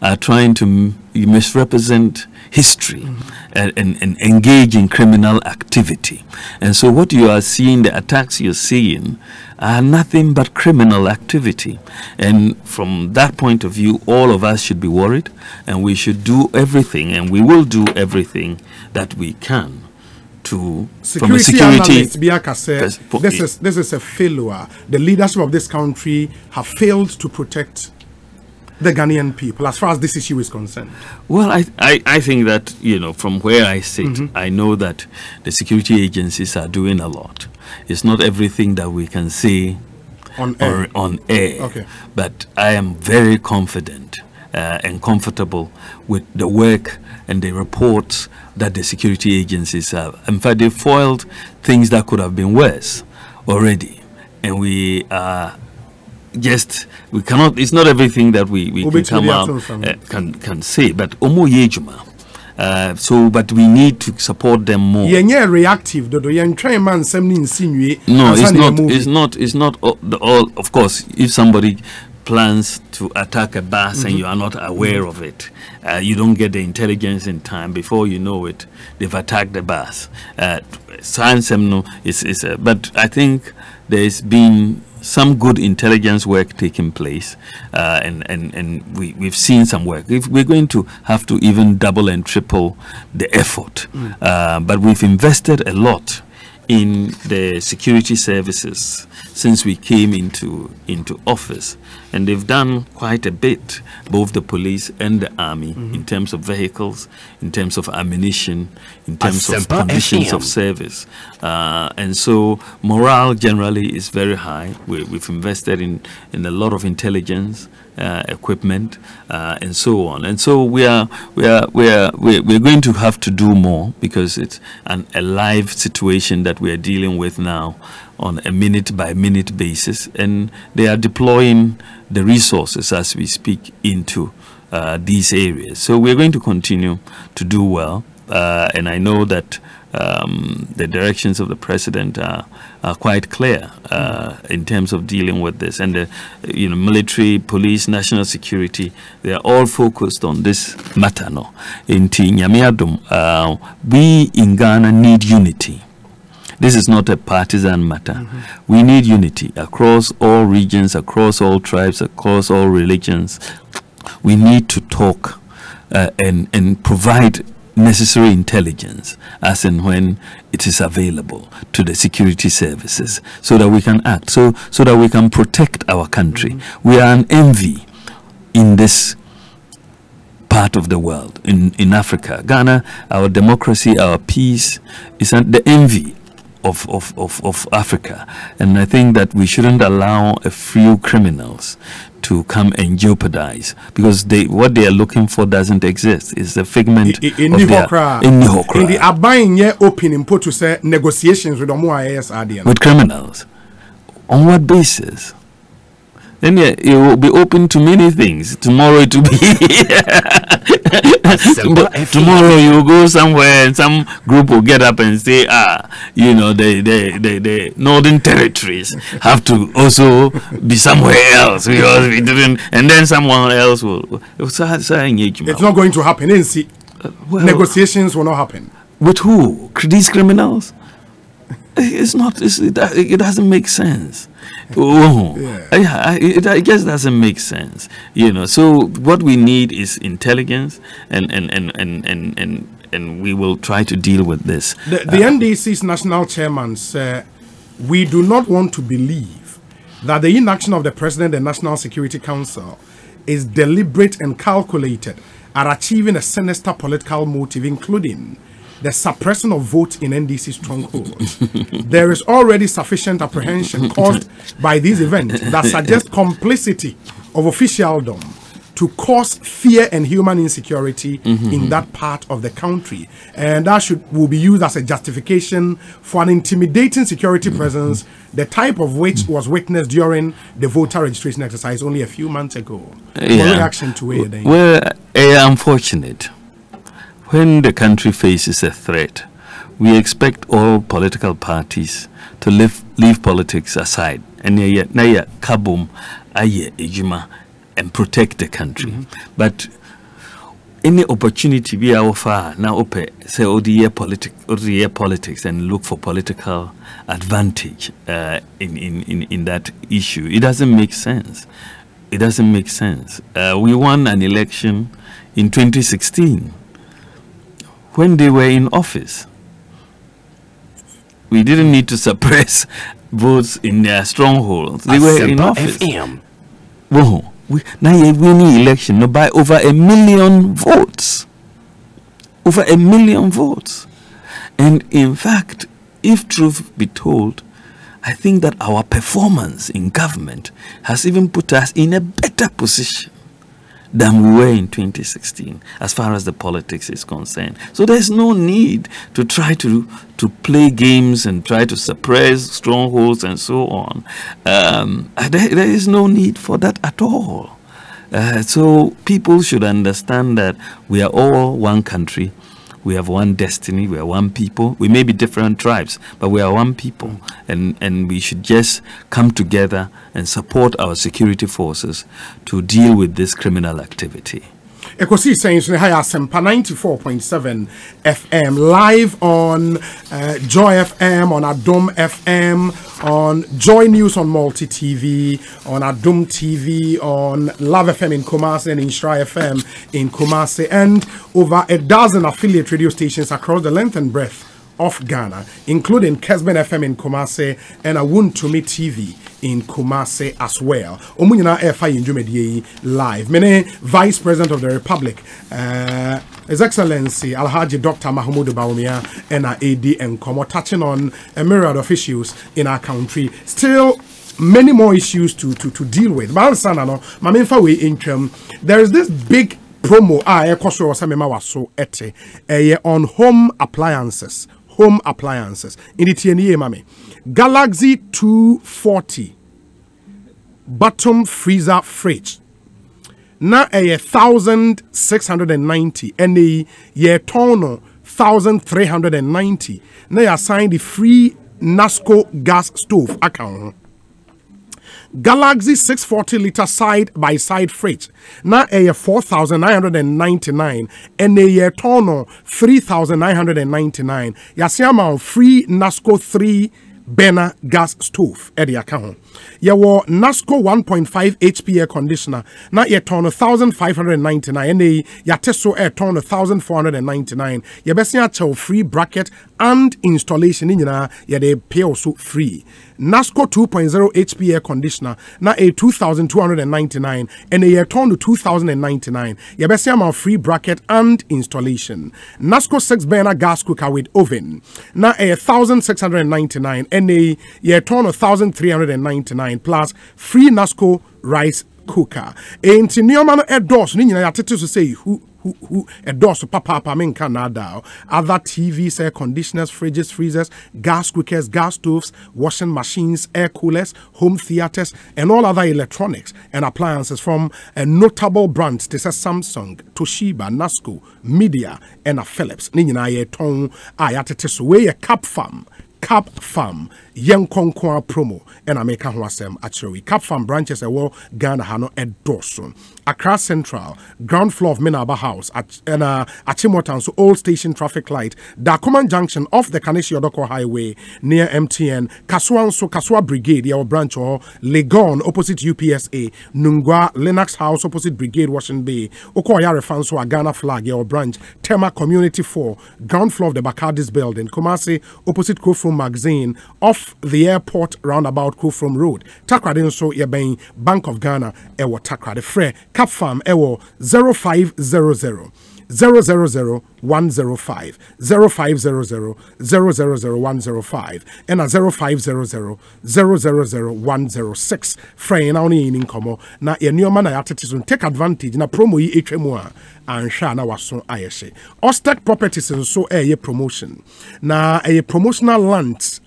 are trying to misrepresent history and engage in criminal activity. And so what you are seeing, the attacks you're seeing, are nothing but criminal activity. And from that point of view, all of us should be worried, and we should do everything, and we will do everything that we can to security analyst Biaka said this is a failure. The leadership of this country have failed to protect the Ghanaian people as far as this issue is concerned. Well, I think that, from where I sit, I know that the security agencies are doing a lot. It's not everything that we can say on air. Okay. But I am very confident and comfortable with the work and the reports that the security agencies have. In fact, they foiled things that could have been worse already. And we cannot, it's not everything that we can come out can say, but but we need to support them more. Reactive, no, it's not all. Of course, if somebody plans to attack a bus and you are not aware of it, you don't get the intelligence in time. Before you know it, they've attacked the bus. But I think there's been some good intelligence work taking place, and we've seen some work. We're going to have to even double and triple the effort, but we've invested a lot in the security services since we came into office, and they've done quite a bit, both the police and the army, in terms of vehicles, in terms of ammunition, in terms of conditions of service, and so morale generally is very high. We've invested in a lot of intelligence equipment and so on, and so we're going to have to do more, because it's a live situation that we are dealing with now on a minute-by-minute basis, and they are deploying the resources as we speak into these areas. So we're going to continue to do well, and I know that the directions of the president are quite clear in terms of dealing with this, and the military, police, national security, they are all focused on this matter. No, in Nyamiadum, we in Ghana need unity. This is not a partisan matter. We need unity across all regions, across all tribes, across all religions. We need to talk and provide necessary intelligence as and when it is available to the security services, so that we can act, so that we can protect our country. We are an envy in this part of the world, in Africa. Ghana, our democracy, our peace is the envy of Africa, and I think that we shouldn't allow a few criminals to come and jeopardize, because what they are looking for doesn't exist. It's a figment of their in the Abayinye opening put to say negotiations with with criminals. On what basis? Then it will be open to many things. Tomorrow it will be tomorrow you will go somewhere and some group will get up and say, the northern territories have to also be somewhere else because we didn't, and then someone else will. It's not going to happen. Negotiations will not happen. With who? These criminals? It doesn't make sense. It just doesn't make sense. So what we need is intelligence, and we will try to deal with this. The NDC's national chairman said, we do not want to believe that the inaction of the President and National Security Council is deliberate and calculated at achieving a sinister political motive, including the suppression of votes in NDC strongholds. There is already sufficient apprehension caused by these events that suggest complicity of officialdom to cause fear and human insecurity in that part of the country. And that will be used as a justification for an intimidating security presence, the type of which was witnessed during the voter registration exercise only a few months ago. What reaction to it? Well, unfortunate. When the country faces a threat, we expect all political parties to leave politics aside and kabum aye ejuma and protect the country. But any opportunity we offer now say politics and look for political advantage in that issue. It doesn't make sense. It doesn't make sense. We won an election in 2016. When they were in office, we didn't need to suppress votes in their strongholds. They were in office. Now we win the election by over 1 million votes. Over 1 million votes. And in fact, if truth be told, I think that our performance in government has even put us in a better position than we were in 2016 as far as the politics is concerned. So there's no need to try to play games and try to suppress strongholds and so on. There is no need for that at all. So people should understand that we are all one country. We have one destiny. We are one people. We may be different tribes, but we are one people. And we should just come together and support our security forces to deal with this criminal activity. Ekosiisen Sempa 94.7 FM live on Joy FM, on Adom FM, on Joy News on Multi TV, on Adom TV, on Love FM in Kumasi and Inshra FM in Kumasi, and over a dozen affiliate radio stations across the length and breadth of Ghana, including Kesben FM in Kumasi and Awuntumi TV in Kumasi as well. Omunyina Efa Yinjumedie live. Mene Vice President of the Republic, His Excellency Alhaji Dr. Mahamudu Bawumia and our AD and Komo, touching on a myriad of issues in our country. Still many more issues to deal with. There is this big promo on home appliances. home appliances. In the TNA, mami. Galaxy 240 bottom freezer fridge. Na 1,690 and a year tono 1,390. Na you assign the free Nasco gas stove account. Galaxy 640-liter side-by-side fridge. Na a 4,999 and a year tono 3,999. Yasiama free Nasco 3 burner gas stove at the account. Yawo Nasco 1.5 HP air conditioner. Na ye ton 1,599 and a yateso air ton 1,499. Yabesia chow free bracket and installation in yana ya de pay also free. Nasco 2.0 HP air conditioner. Na a 2,299 and a year ton 2,099. Yabesia ma free bracket and installation. Nasco 6 burner gas cooker with oven. Na a 1,699 and a year ton 1,399 plus free Nasco rice cooker. Enti nioma no edos ni nyina yatete so say who edos papa men Canada. Other TVs, air conditioners, fridges, freezers, gas cookers, gas stoves, washing machines, air coolers, home theaters, and all other electronics and appliances from notable brands. This is Samsung, Toshiba, Nasco, Media, and Philips. Ni nyina ye ton ayatete so we Cap Farm, Young Konkwa promo, and I make a wasem actually. Cap Farm branches a wall, Ghana Hano and Dawson. Accra Central, ground floor of Minaba House, and Achimotan, so Old Station traffic light, Dakuman Junction off the Kaneshi Odoko Highway near MTN, Kaswa Brigade, your branch or Legon opposite UPSA, Nungwa Lennox House opposite Brigade Washington Bay, Okoyare Fanso Ghana flag, your branch, Tema Community 4, ground floor of the Bakadis building, Kumasi opposite Kofrum Magazine, off the airport roundabout Kofrum Road, Takrade so Yebeng Bank of Ghana, Ewo Takrade Fre. Cap Farm Ewo 0500 000 105 0500 000 105 and a 0500 000 106. Frey na only in incomo na ye new man na take advantage na promo yi etwemu a ansha na waso ayeshe. Ostek Properties so ye promotion na a promotional land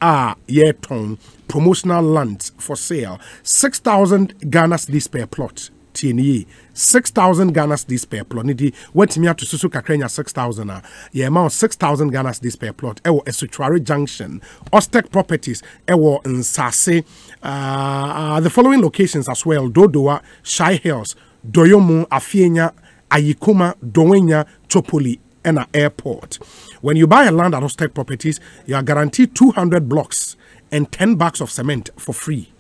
ye ton promotional land for sale 6,000 Ghana cedis per plot. 6,000 Ghana cedis per plot. Nidi wetimi ato susu kakrenya 6,000 ye amount 6,000 Ghana cedis per plot. Ewo Esutuare Junction, Ostek Properties, ewo Nsase. The following locations as well: Dodoa, Shai Hills, Doyomu, Afienya, Ayikuma, Dowenya, Chopoli, and airport. When you buy a land at Ostek Properties, you are guaranteed 200 blocks and 10 bags of cement for free.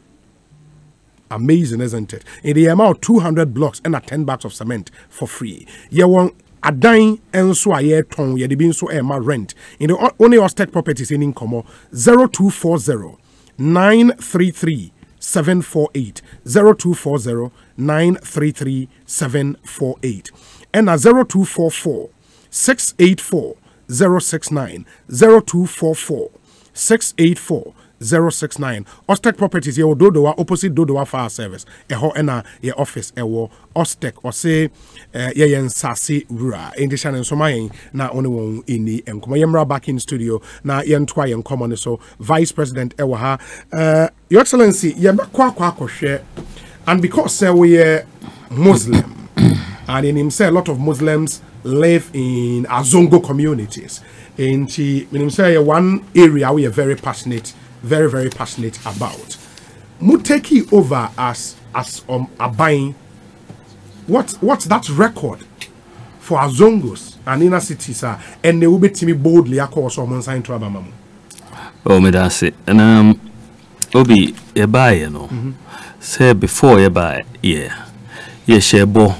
Amazing, isn't it? In the amount 200 blocks and 10 bags of cement for free. You want a dime and so a year ton, you been so rent. In the only Ostek Properties in Incomo 0240 933 748 0240 933 748 and a 0244 684 069 0244 684 069. Ostek Properties ye Dodoa opposite Dodoa Fire Service. Eho ena ye office ewo Ostek or say ye Nsase Rura. In the channel so my na only one in the enkomo yemra back in studio na yen twa yen common so Vice President ewo ha Your Excellency ye kwa share and because we are Muslim and in him say a lot of Muslims live in Azongo communities. And in say one area we are very passionate about. Muteki over as Abain. What's that record for Azongos and inner cities and they will be timmy boldly across on sign to Abamamu. Oh, me that's it. And Obi ye buy, you know. Say before you buy, yeah. Ye share bo.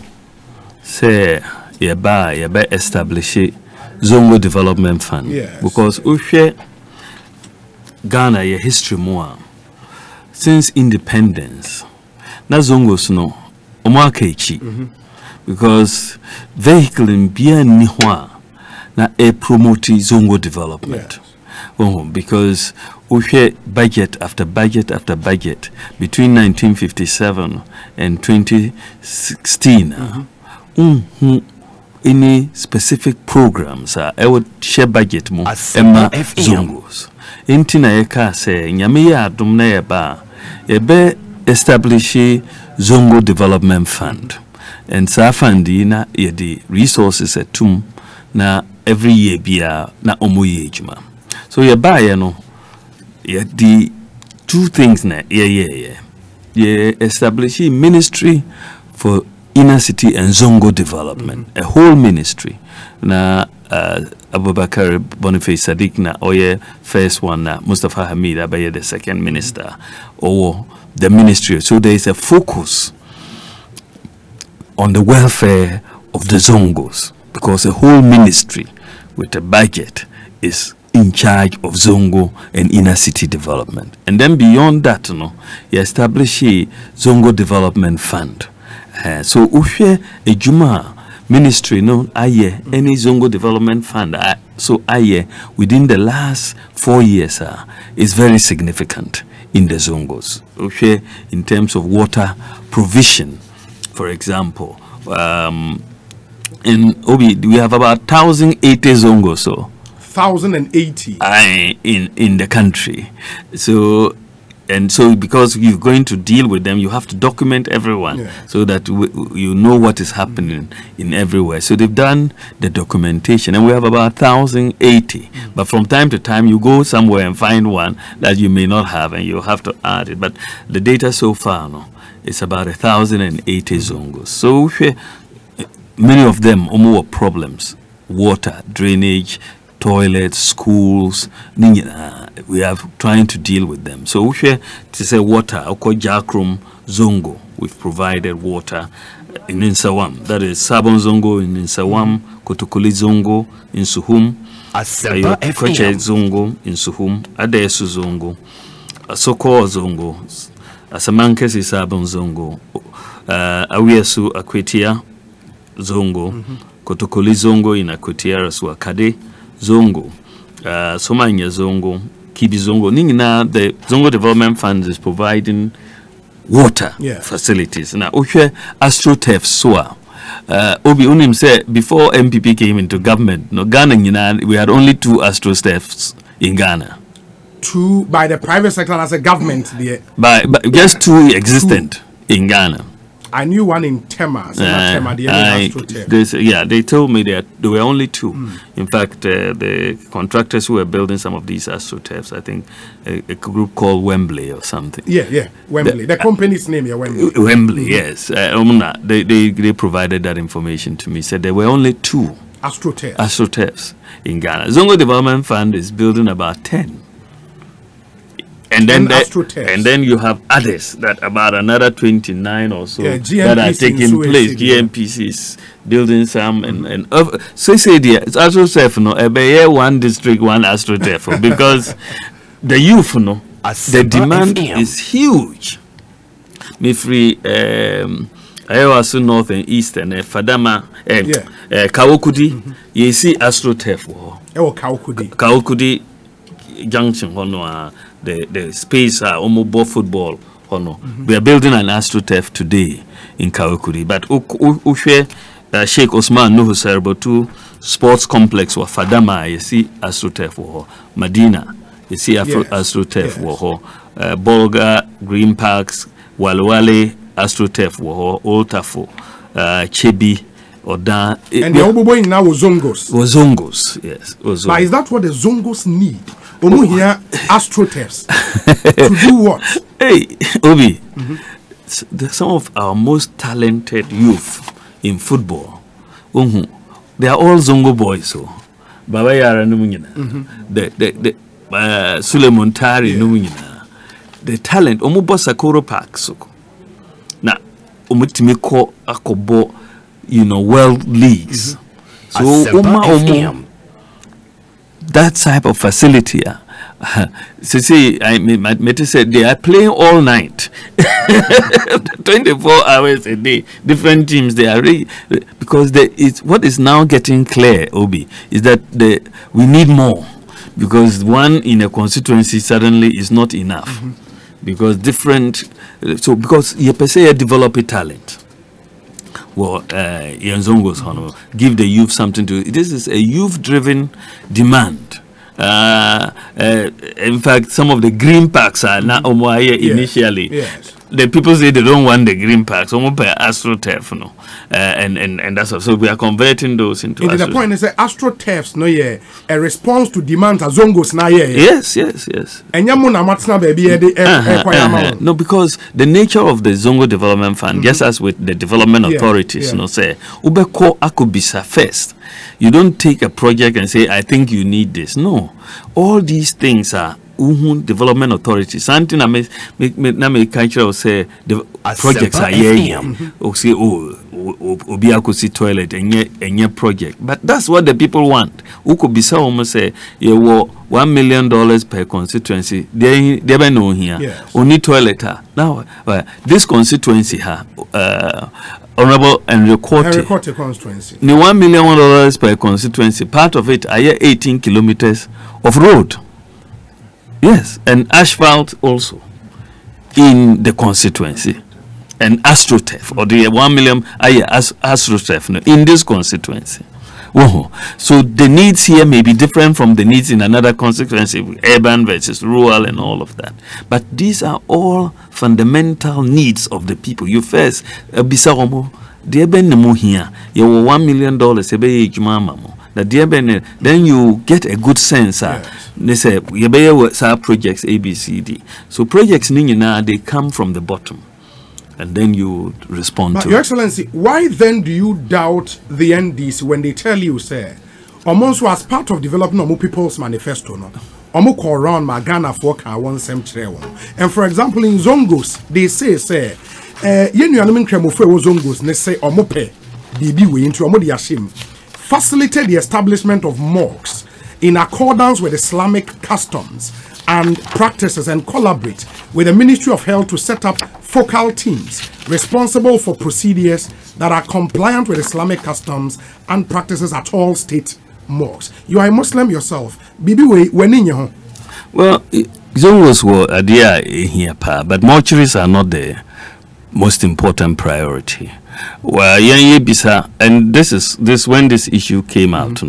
Say ye buy establish it. Zongo Development Fund. Yes. Because Ushe Ghana ye history more since independence. Na Zongos no Omakechi. Because vehicle in bien nihwa na promote Zongo development. Yes. Because Ushe budget after budget after budget between 1957 and 2016. any specific programs I would share budget mo Emma Zongos. Intina eka se nyame ya adom na yeba ebe establish Zongo Development Fund. And sa fundi na yedi resources etum na every year bia na omoye ejuma. So yeba ye no yedi two things na ye establish ministry for inner city and Zongo development, a whole ministry. Na Abubakar Boniface Sadiq na oye first one na Mustafa Hamid abaye the second minister or the ministry. So there is a focus on the welfare of the Zongos because a whole ministry with a budget is in charge of Zongo and inner city development. And then beyond that, you establish a Zongo Development Fund. So Ushe Ejuma ministry no aye any Zongo Development Fund so aye within the last 4 years is very significant in the Zongos. Ushe in terms of water provision, for example, in Obi we have about 1,080 Zongos, so 1,080 in the country. So because you're going to deal with them, you have to document everyone so that you know what is happening in everywhere. So they've done the documentation, and we have about 1,080. But from time to time, you go somewhere and find one that you may not have, and you have to add it. But the data so far, it's about 1,080 Zongos. So many of them are more problems: water, drainage, toilets, schools. We are trying to deal with them. So we share to say water. Jakrum Zongo, we've provided water in Nsawam. That is Sabon Zongo in Nsawam, Kotokoli Zongo in Suhum, Koche Zongo in Suhum, Adesu Zongo, Soko Zongo, Asamankes is Sabon Zongo, Awiesu Akwetia Zongo, Kotokoli Zongo in Akwetia Suakade Zongo, Somanya Zongo, Kibi Zongo. The Zongo Development Fund is providing water facilities. Now, Ushe AstroTurf Soa. Obi Unim said before MPP came into government, Ghana, we had only 2 AstroTurfs in Ghana. 2 by the private sector as a government there. By just 2 existent in Ghana. I knew one in Tema. They told me that there were only 2. In fact, the contractors who were building some of these AstroTurfs, I think a group called Wembley or something. Wembley. The company's name, Wembley. Wembley, yes. They provided that information to me. Said there were only 2 AstroTurfs in Ghana. Zongo Development Fund is building about 10. And then you have others that about another 29 or so that are taking place. GMPCs building some and so say it's also safe one district, one AstroTurf because the youth the demand is huge. Me free I also north and east and Fadama Kawokudi you see AstroTurf Kawokudi junction the space almost football we are building an AstroTurf today in Kawukuri, but Sheikh Osman Nuhu Serbotu sports complex wa Fadama you see AstroTurf Medina you see AstroTurf Bolga Green Parks Walwale AstroTurf Old Tafo Chebi Odan and the Oboboy now was Zongos yes. But is that what the Zongos need? Here AstroTurfs to do what? Hey, Obi, some of our most talented youth in football, they are all Zongo boys. So, Baba Yara Numina, the Suleiman Tari Numina, the talent, Omubosa Koro Park. So, now, Umutimiko Akobo, world leagues. So, that type of facility, said they are playing all night, 24 hours a day. Different teams they are because what is now getting clear, Obi, is that we need more because one in a constituency suddenly is not enough because because you per se develop a talent. well, Zongo's Hono, give the youth something to. This is a youth-driven demand. In fact, some of the green parks are now initially. Yes. The people say they don't want the green parks, almost by AstroTurf, no, and that's all. So we are converting those into. The point is that AstroTurfs, no, a response to demand as Zongos na Yes. And yamuna matna baby no, because the nature of the Zongo Development Fund, just as with the development authorities, no, say ubeko akubisa first. You don't take a project and say, I think you need this. No, all these things are. Development authority. Something I may culture say the projects are here. Or say obiakosi toilet and your project. But that's what the people want. Who could be so almost say you $1 million per constituency. They know here. Only toilet. Now this constituency Honorable Henry Cote constituency. The $1 million per constituency. Part of it are 18 kilometers of road. Yes, and asphalt also in the constituency, and AstroTurf or the 1 million AstroTurf in this constituency. Whoa. So the needs here may be different from the needs in another constituency, urban versus rural and all of that. But these are all fundamental needs of the people. You first, Bisaromo, the urban here, you $1 million, then you get a good sense. They say projects A, B, C, D. So projects they come from the bottom, and then you respond to. Your Excellency, why then do you doubt the NDC when they tell you, say, almost as part of developing Omo People's Manifesto, no? Omo call around my Ghana for one sem. And for example, in Zongos, they say, yenu anumin kremofwe wo Zongos, ne say Omo pe, bibi we into Omo di ashim. Facilitate the establishment of mosques in accordance with Islamic customs and practices and collaborate with the Ministry of Health to set up focal teams responsible for procedures that are compliant with Islamic customs and practices at all state mosques. You are a Muslim yourself. Bibi when in your well, Zongos were there here, but mortuaries are not the most important priority. Well, and this is when this issue came out,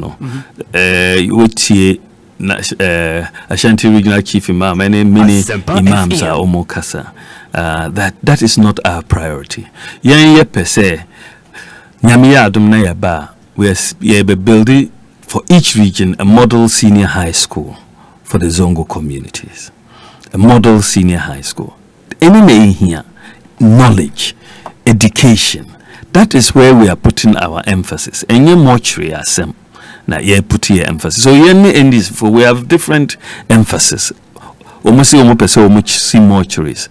Ashanti Regional Chief Imam, many imams are omokasa. That is not our priority. Per se, we are building for each region a model senior high school for the Zongo communities. A model senior high school. Any here, knowledge, education. That is where we are putting our emphasis. And your mortuary assem. Now you put your emphasis. So in this we have different emphasis. Almost see mortuaries.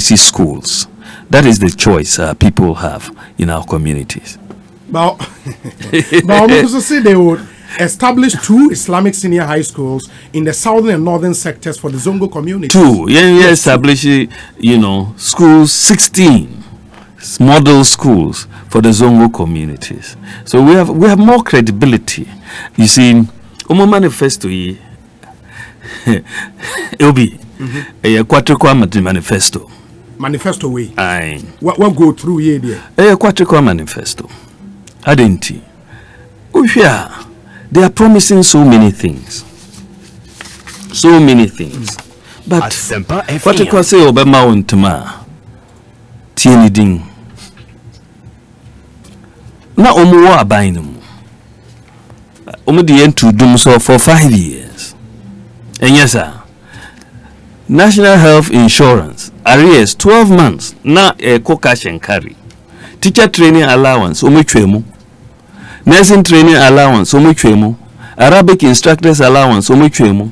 See schools. That is the choice people have in our communities. But also say they would establish 2 Islamic senior high schools in the southern and northern sectors for the Zongo community. 2. Establish schools 16. Model schools for the Zongo communities. So we have more credibility. You see, Omo manifesto it'll be a quatriqua manifesto. Manifesto way. Aye. What go through here there? A quatriqua manifesto. Hadn't he? Oh yeah. They are promising so many things. So many things. But what you can say Obama on Tama Tieniding. Na omo abain mu. Omo the end to do so for 5 years. And yes, sir. National Health Insurance arrears 12 months. Na cash and carry. Teacher training allowance omo twemu. Nursing training allowance omo twemu. Arabic instructors allowance omo twemu.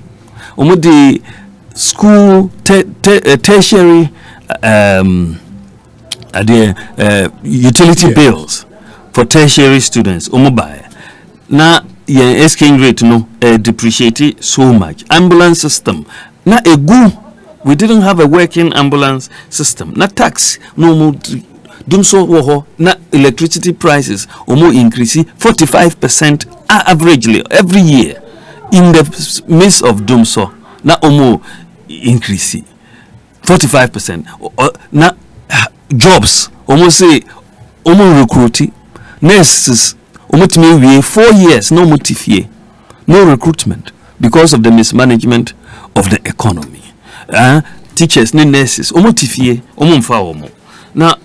Omo the school tertiary utility bills for tertiary students omobai na yen exchange rate no depreciate so much. Ambulance system na egu, we didn't have a working ambulance system. Na tax no more dum so wo na electricity prices omo increase 45% averagely every year. In the midst of dum so na omo increase 45%. Na jobs almost say recruiting nurses. 4 years, no motifie, no recruitment because of the mismanagement of the economy. Teachers, no nurses, motifie, now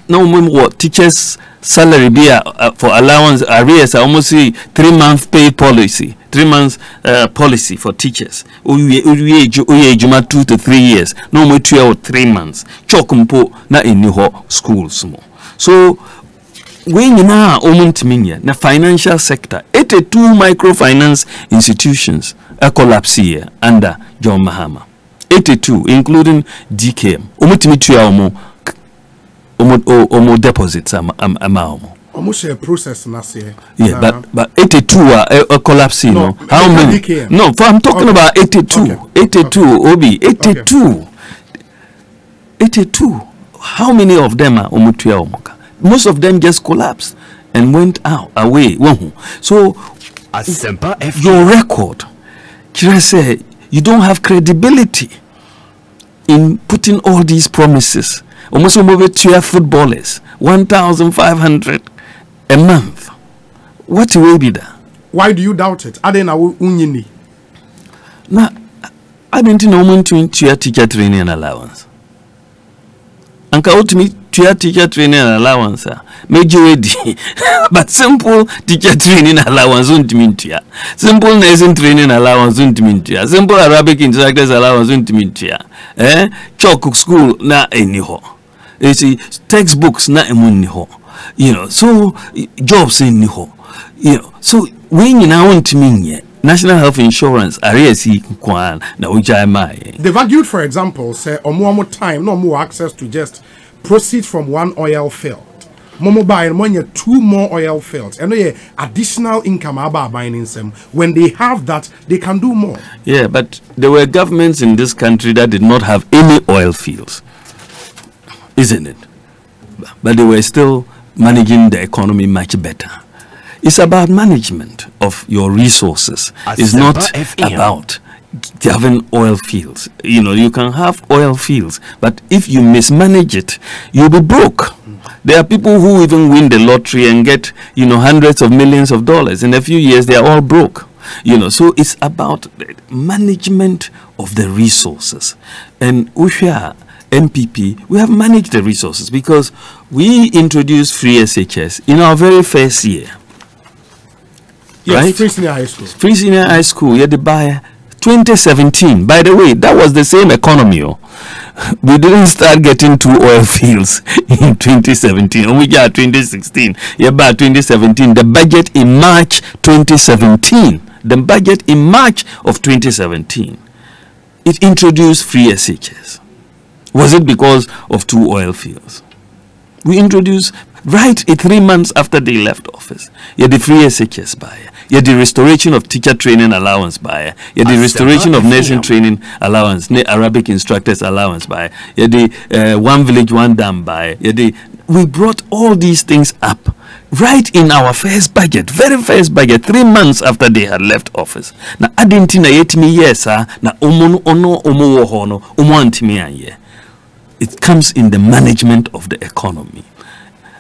what teachers' salary be for allowance arrears are almost 3 month pay policy, 3 months policy for teachers. 2 to 3 years, no more 2 or 3 months. Chokumpo na in schools more. So when you now na financial sector, 82 microfinance institutions are collapse here under John Mahama. 82, including DKM. Omo deposits almost a process yeah, but 82 are collapsing. No, how many? DKM. No, I'm talking about 82. Okay. 82, Obi, 82. Okay. 82. How many of them are omoka? Most of them just collapsed and went away. So, your record, Kira said, you don't have credibility in putting all these promises. Almost over 2 footballers, 1,500 a month. What will be that? Why do you doubt it? Now, I didn't know to teacher training and allowance. Anka ultimate teacher training and allowance, major but simple teacher training allowance untimintia, simple nursing training allowance untimintia, simple Arabic instructors allowance untimintia, chalk school na anyhow. You see, textbooks na emuniho, so jobs anyhow, so when you now want to mean National Health Insurance, they've argued, for example, say, or more time, no more access to just proceed from one oil field. Momo buy and 2 more oil fields. And additional income about buying in some. When they have that, they can do more. Yeah, but there were governments in this country that did not have any oil fields, isn't it? But they were still managing the economy much better. It's about management of your resources. It's not about having oil fields. You can have oil fields, but if you mismanage it, you'll be broke. There are people who even win the lottery and get, hundreds of millions of dollars. In a few years, they are all broke. So it's about management of the resources. And Usha MPP, we have managed the resources because we introduced free SHS in our very first year. Yes, right? Free Senior High School. Free Senior High School, yeah, the buyer 2017. By the way, that was the same economy. We didn't start getting 2 oil fields in 2017. We got 2016. Yeah, by 2017. The budget in March 2017. The budget in March of 2017. It introduced free SHS. Was it because of 2 oil fields? We introduced right 3 months after they left office. Yeah, the free SHS buyer. Yeah, the restoration of teacher training allowance buyer. Yeah, the restoration of nursing training allowance, Arabic instructors allowance buyer. Yeah, the one village, one dam buyer. Yeah, we brought all these things up right in our first budget, very first budget, 3 months after they had left office. Na adintina yetimi yesa na ono omo hono umwantimi anye. It comes in the management of the economy.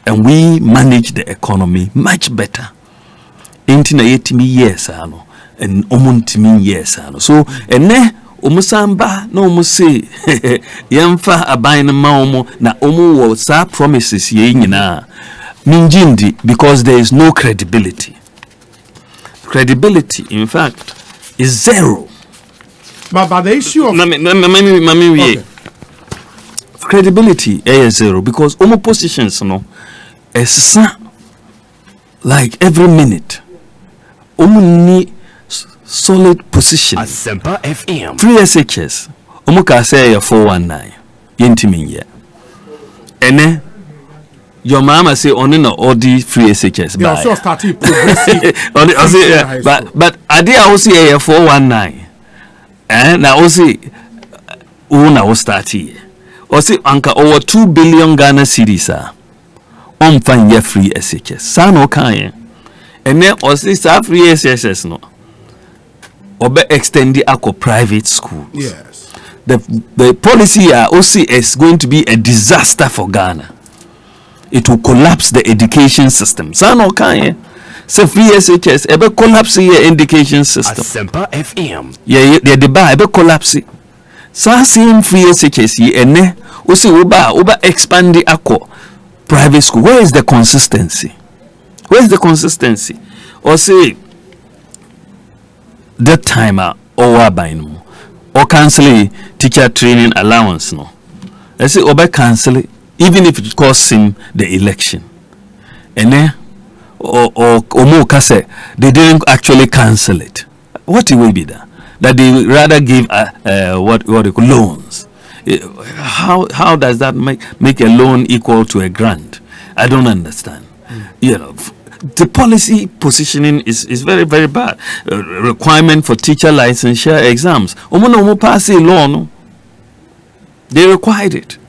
And we manage the economy much better. Intina yetimi yesa no and omuntimi yesa no. So ene umusamba no umuse yamfa abaina maomo na omu wo sa promises ye nyina minjindi because there is no credibility. Credibility, in fact, is zero. But the issue of okay. Credibility is zero because omu positions no is like every minute. Omu ni solid position. Asempa FM. Free SHS. Omu ka say 419. Yentiminye. Ene your mama say only no all the free SHS. Yeah, so started progressive. but ade I also say 419. Na also una o start here. Osi anka over 2 billion Ghana cedis on find free SHS. Sa no kan. And then osi sa free SHS no. Obe extend the private schools. Yes. The policy OC is going to be a disaster for Ghana. it will collapse the education system. San okay. So free SHS ebe collapse your education system. Asempa FM. Yeah, the bar ebe collapse. So same free SHS ye ene usi uba expand the akko private school. Where is the consistency? Where is the consistency? Or say that timer or buying or cancel teacher training allowance no. Let's say oba cancel it, even if it costs him the election. And then or more say they didn't actually cancel it. What it will be that they rather give what they call loans. How does that make a loan equal to a grant? I don't understand. You know, the policy positioning is very, very bad. Requirement for teacher licensure exams. Omo pass a law, no? They required it.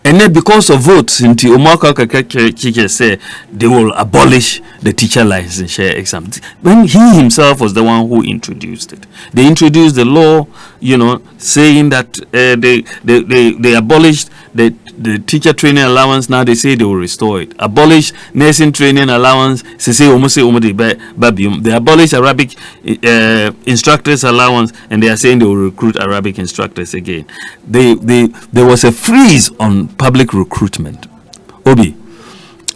And then because of votes, into Omaka say they will abolish the teacher licensure exam. When he himself was the one who introduced it. They introduced the law, you know, saying that they abolished the teacher training allowance. Now they say they will restore it. Abolish nursing training allowance. They abolish Arabic instructors allowance, and they are saying they will recruit Arabic instructors again. There was a freeze on public recruitment. Obi,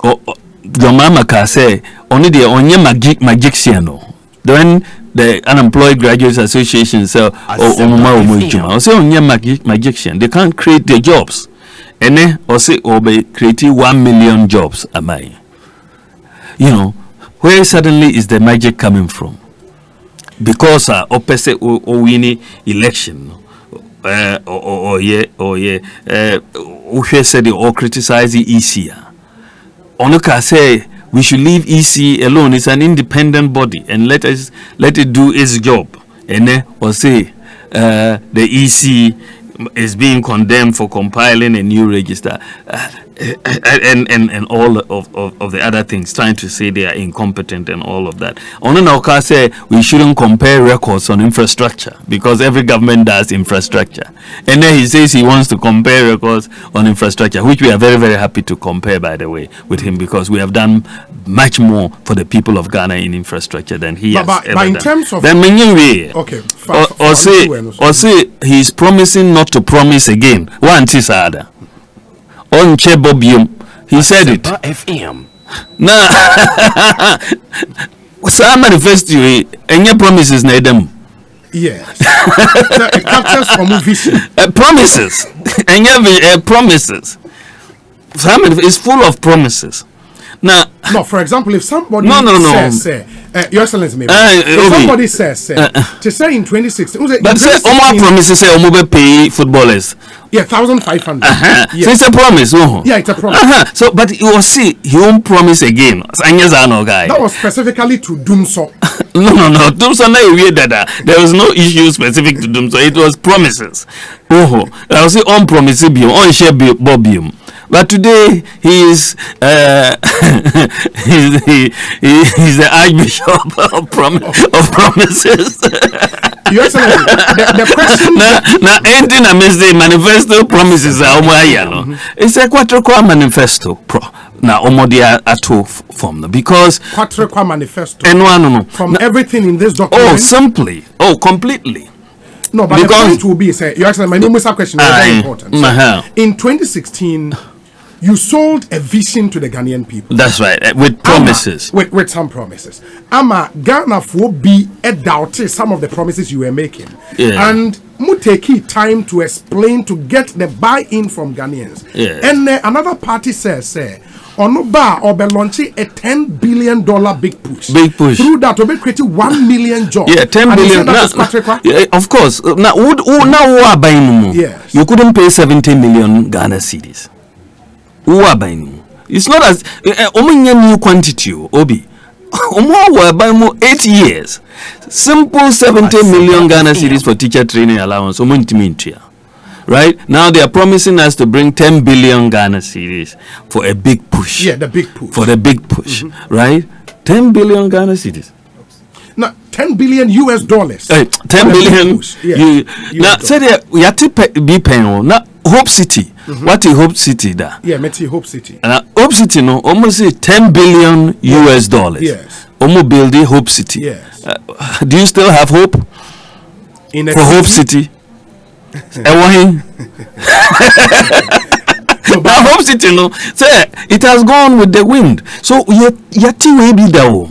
your mama can say only the onye magician. Then the Unemployed Graduates Association say onye magician. They can't create the jobs. And then or say creating 1 million jobs. Am I? You know, where suddenly is the magic coming from? Because opposite winning election. Said or criticize the EC. Onuka say we should leave EC alone. It's an independent body and let it do its job. And then or say the EC is being condemned for compiling a new register and all of the other things, trying to say they are incompetent and all of that. Onuka say we shouldn't compare records on infrastructure because every government does infrastructure. And then he says he wants to compare records on infrastructure, which we are very, very happy to compare, by the way, with him because we have done much more for the people of Ghana in infrastructure than he has ever done. In terms of then or say he's promising not to promise again. One tisada. On Chebobium, he said it. FM. Now, some manifesto and your promises, Nadem. Yes. It captures from vision. Promises. And your promises. Some is full of promises. Now, no, for example, if somebody says, Your Excellency, maybe if somebody says, to say in 2016, but say Omar promises say Omobe pay footballers. Yeah, 1,500. Yes. So it's a promise. Yeah, it's a promise. So, but you will see, he won't promise again. That was specifically to Dumso. No. Dumso na weird that there was no issue specific to Dumso. It was promises. I will say on promise on share bobium. But today he is he's the Archbishop of promises. Your Excellency, the question now ending amidst the manifesto promises it's a quatrequa manifesto now omodia ato form because quatrequa manifesto and no from everything in this document completely. No, but because the point will be, Your Excellency, my name is a question very important. In 2016, you sold a vision to the Ghanaian people. That's right, with promises. With some promises. Ghana will be a doubt some of the promises you were making. Yeah. And mu take time to explain to get the buy-in from Ghanaians. Yeah. And another party says, Onoba or be launching a $10 billion big push. Through that, we creating 1 million jobs. Yeah, 10 billion. Yeah, of course. Now, yes. You couldn't pay 70 million Ghana cedis. It's not as new quantity. Obi. 8 years. Simple 70 million Ghana cedis for teacher training allowance. Right now, they are promising us to bring 10 billion Ghana cedis for a big push. Yeah, the big push. For the big push, right? 10 billion Ghana cedis. Now, 10 billion US dollars. 10 billion. Now, say we have to be paying. Now, Hope City. What is Hope City da? Yeah, meti Hope City. Hope City no almost $10 billion US dollars. Yes. Almost building Hope City. Yes. Do you still have hope for Hope City? But Hope City no say it has gone with the wind. So yeti will be there.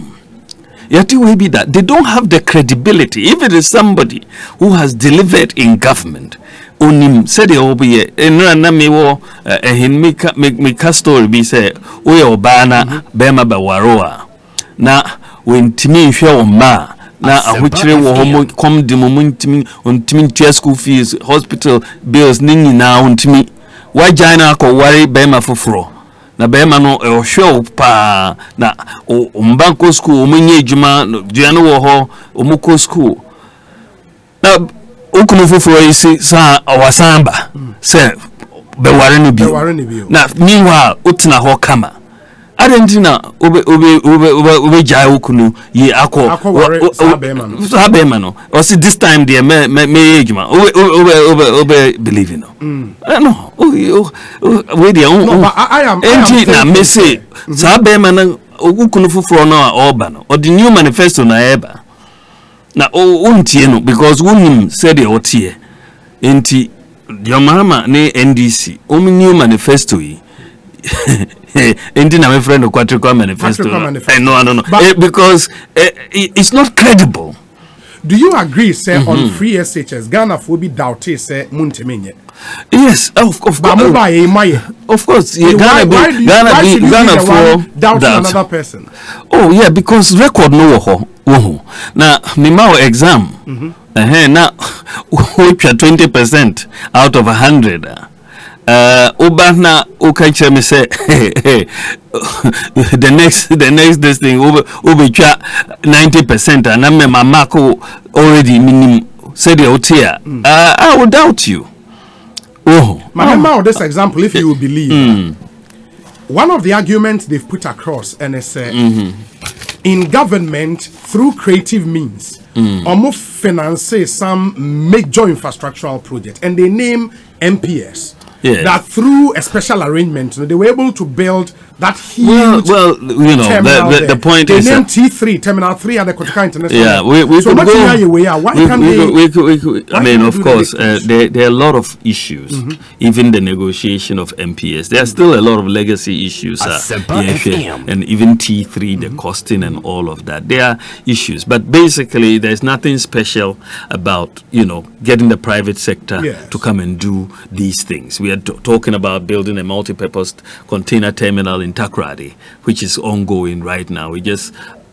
Yeti will be that. They don't have the credibility. If it is somebody who has delivered in government, onim said the obi na me wo hin mika story be say oye obana bema bawaroa na wentimi hwe o ma na ahokyere wo homo kom di momentimi ontimi tua school fees hospital bills ninyi na ontimi wajana akoware bema foforo na bema no ohwe pa na ombanko school omunye adwuma dua no wo ho omuko school na okunu foforo isi sa awasamba se beware no bi na meanwhile utna ho kama adentina obe jai okunu ye akọ sabema no o see this time there me ejuma obe believe no no we dey I am na me say sabema na okunu foforo no oba no o the new manifesto na eba na untie no because wonim said the otie enti your mama ne NDC new manifesto yi enti na my friend Kwatrikwa manifesto no because it's not credible. Do you agree say on free SHS Ghana for be doubted say muntemenye? Yes, of course. Ghana for doubt another person. Oh yeah, because record no ho. Now me exam. Now 20% out of 100. Obana okay me say the next this thing over 90% and I'm my mark already minimum said the OTA. I would doubt you. This example, if you will believe, one of the arguments they've put across and it's in government through creative means almost finance some major infrastructural project and they name MPS. Yeah. That through a special arrangement, they were able to build that huge the point they is named T3 Terminal 3 at the Kotika International. Yeah, we so could go. I mean, of course, there are a lot of issues. Even the negotiation of MPS, there are still a lot of legacy issues. And even T3, the costing and all of that, there are issues. But basically, there's nothing special about getting the private sector to come and do these things. We are talking about building a multi-purpose container terminal in Takoradi, which is ongoing right now. We just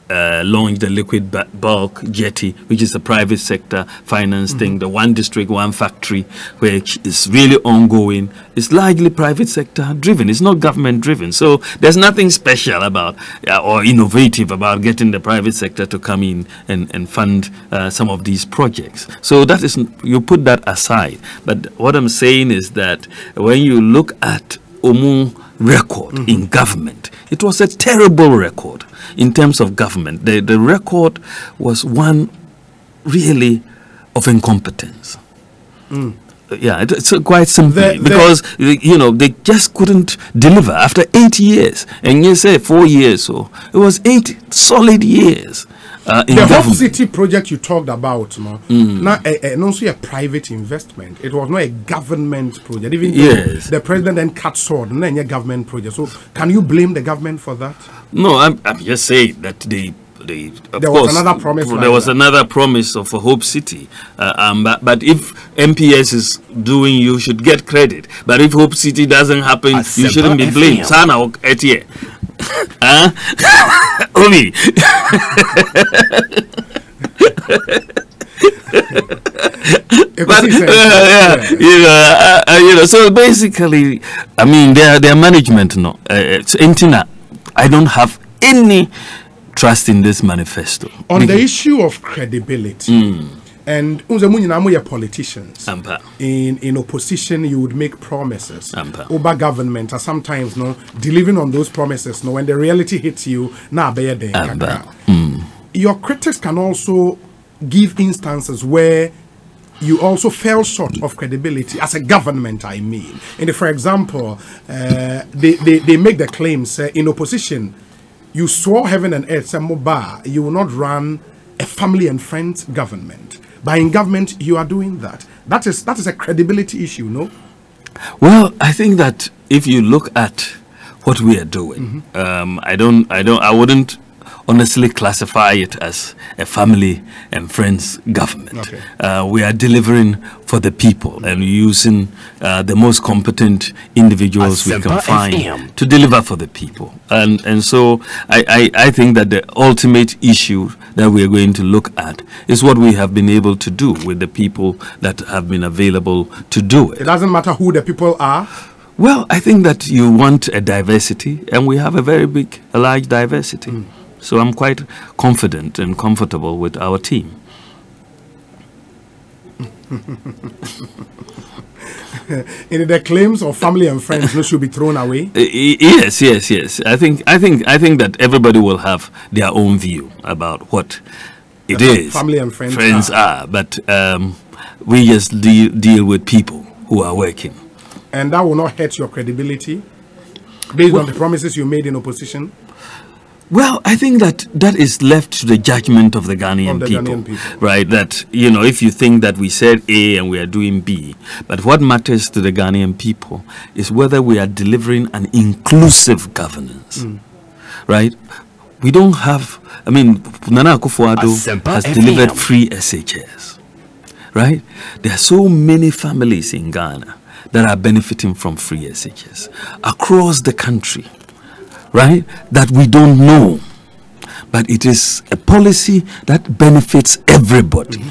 launched the liquid bulk jetty, which is a private sector finance thing. The one district, one factory, which is really ongoing. It's largely private sector driven. It's not government driven. So there's nothing special about or innovative about getting the private sector to come in and fund some of these projects. So that is, you put that aside. But what I'm saying is that when you look at Omu record in government, it was a terrible record in terms of government. The record was one really of incompetence. Yeah, it's quite simple because they just couldn't deliver after 8 years, and you say 4 years, so it was 8 solid years. The Hope City project you talked about, not also a private investment. It was not a government project. Even the president then cut sword, and then a government project. So can you blame the government for that? No, I'm just saying that there was another promise. There was another promise of a Hope City. But if MPS is doing, you should get credit. But if Hope City doesn't happen, you shouldn't be blamed. Sana etie. Omi. So basically, I mean, their management, it's intina. I don't have any trust in this manifesto. On the issue of credibility, and politicians in opposition, you would make promises over government, and sometimes delivering on those promises. When the reality hits you, your critics can also give instances where you also fell short of credibility as a government, I mean. And for example, they make the claims in opposition, you swore heaven and earth, you will not run a family and friends government. But in government, you are doing that. That is a credibility issue, no? Well, I think that if you look at what we are doing, I wouldn't honestly classify it as a family and friends government. Okay. We are delivering for the people and using the most competent individuals we can find to deliver for the people. And so I think that the ultimate issue that we are going to look at is what we have been able to do with the people that have been available to do it. It doesn't matter who the people are. Well, I think that you want a diversity, and we have a large diversity. So I'm quite confident and comfortable with our team. And the claims of family and friends should be thrown away. Yes. I think that everybody will have their own view about what it is. Family and friends are. But we just deal with people who are working. And that will not hurt your credibility based on the promises you made in opposition? Well, I think that is left to the judgment of the Ghanaian people, right? That, if you think that we said A and we are doing B, but what matters to the Ghanaian people is whether we are delivering an inclusive governance, right? We don't have, Nana Akufo-Addo has delivered free SHS, right? There are so many families in Ghana that are benefiting from free SHS across the country, right, that we don't know, but it is a policy that benefits everybody,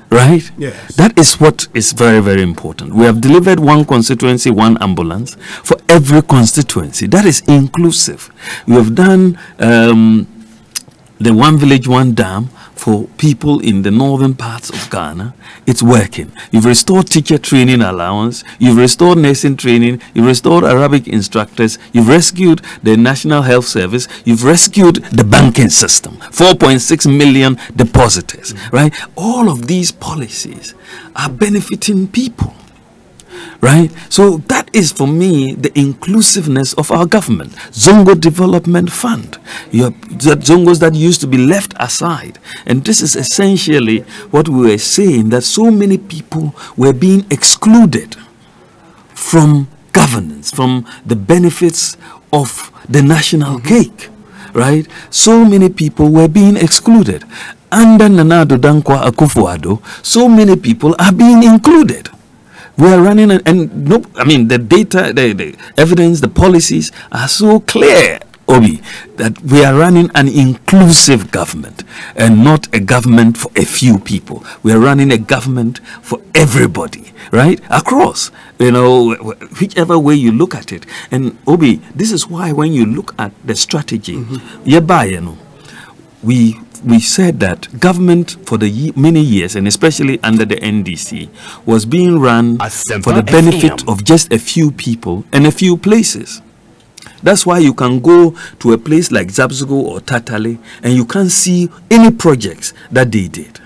right? Yes. That is what is very, very important. We have delivered one constituency, one ambulance for every constituency. That is inclusive. We have done the one village, one dam for people in the northern parts of Ghana. It's working. You've restored teacher training allowance. You've restored nursing training. You've restored Arabic instructors. You've rescued the National Health Service. You've rescued the banking system. 4.6 million depositors, right? All of these policies are benefiting people, right? So that is, for me, the inclusiveness of our government. Zongo Development Fund. You have the Zongos that used to be left aside. And this is essentially what we were saying, that so many people were being excluded from governance, from the benefits of the national cake, right? So many people were being excluded. Under Nana Addo Dankwa Akufo-Addo, so many people are being included. We are running, the data, the evidence, the policies are so clear, Obi, that we are running an inclusive government and not a government for a few people. We are running a government for everybody, right? Across, whichever way you look at it. And Obi, this is why when you look at the strategy, we said that government for the many years, and especially under the NDC, was being run for the benefit of just a few people and a few places. That's why you can go to a place like Zabzugo or Tatale and you can't see any projects that they did.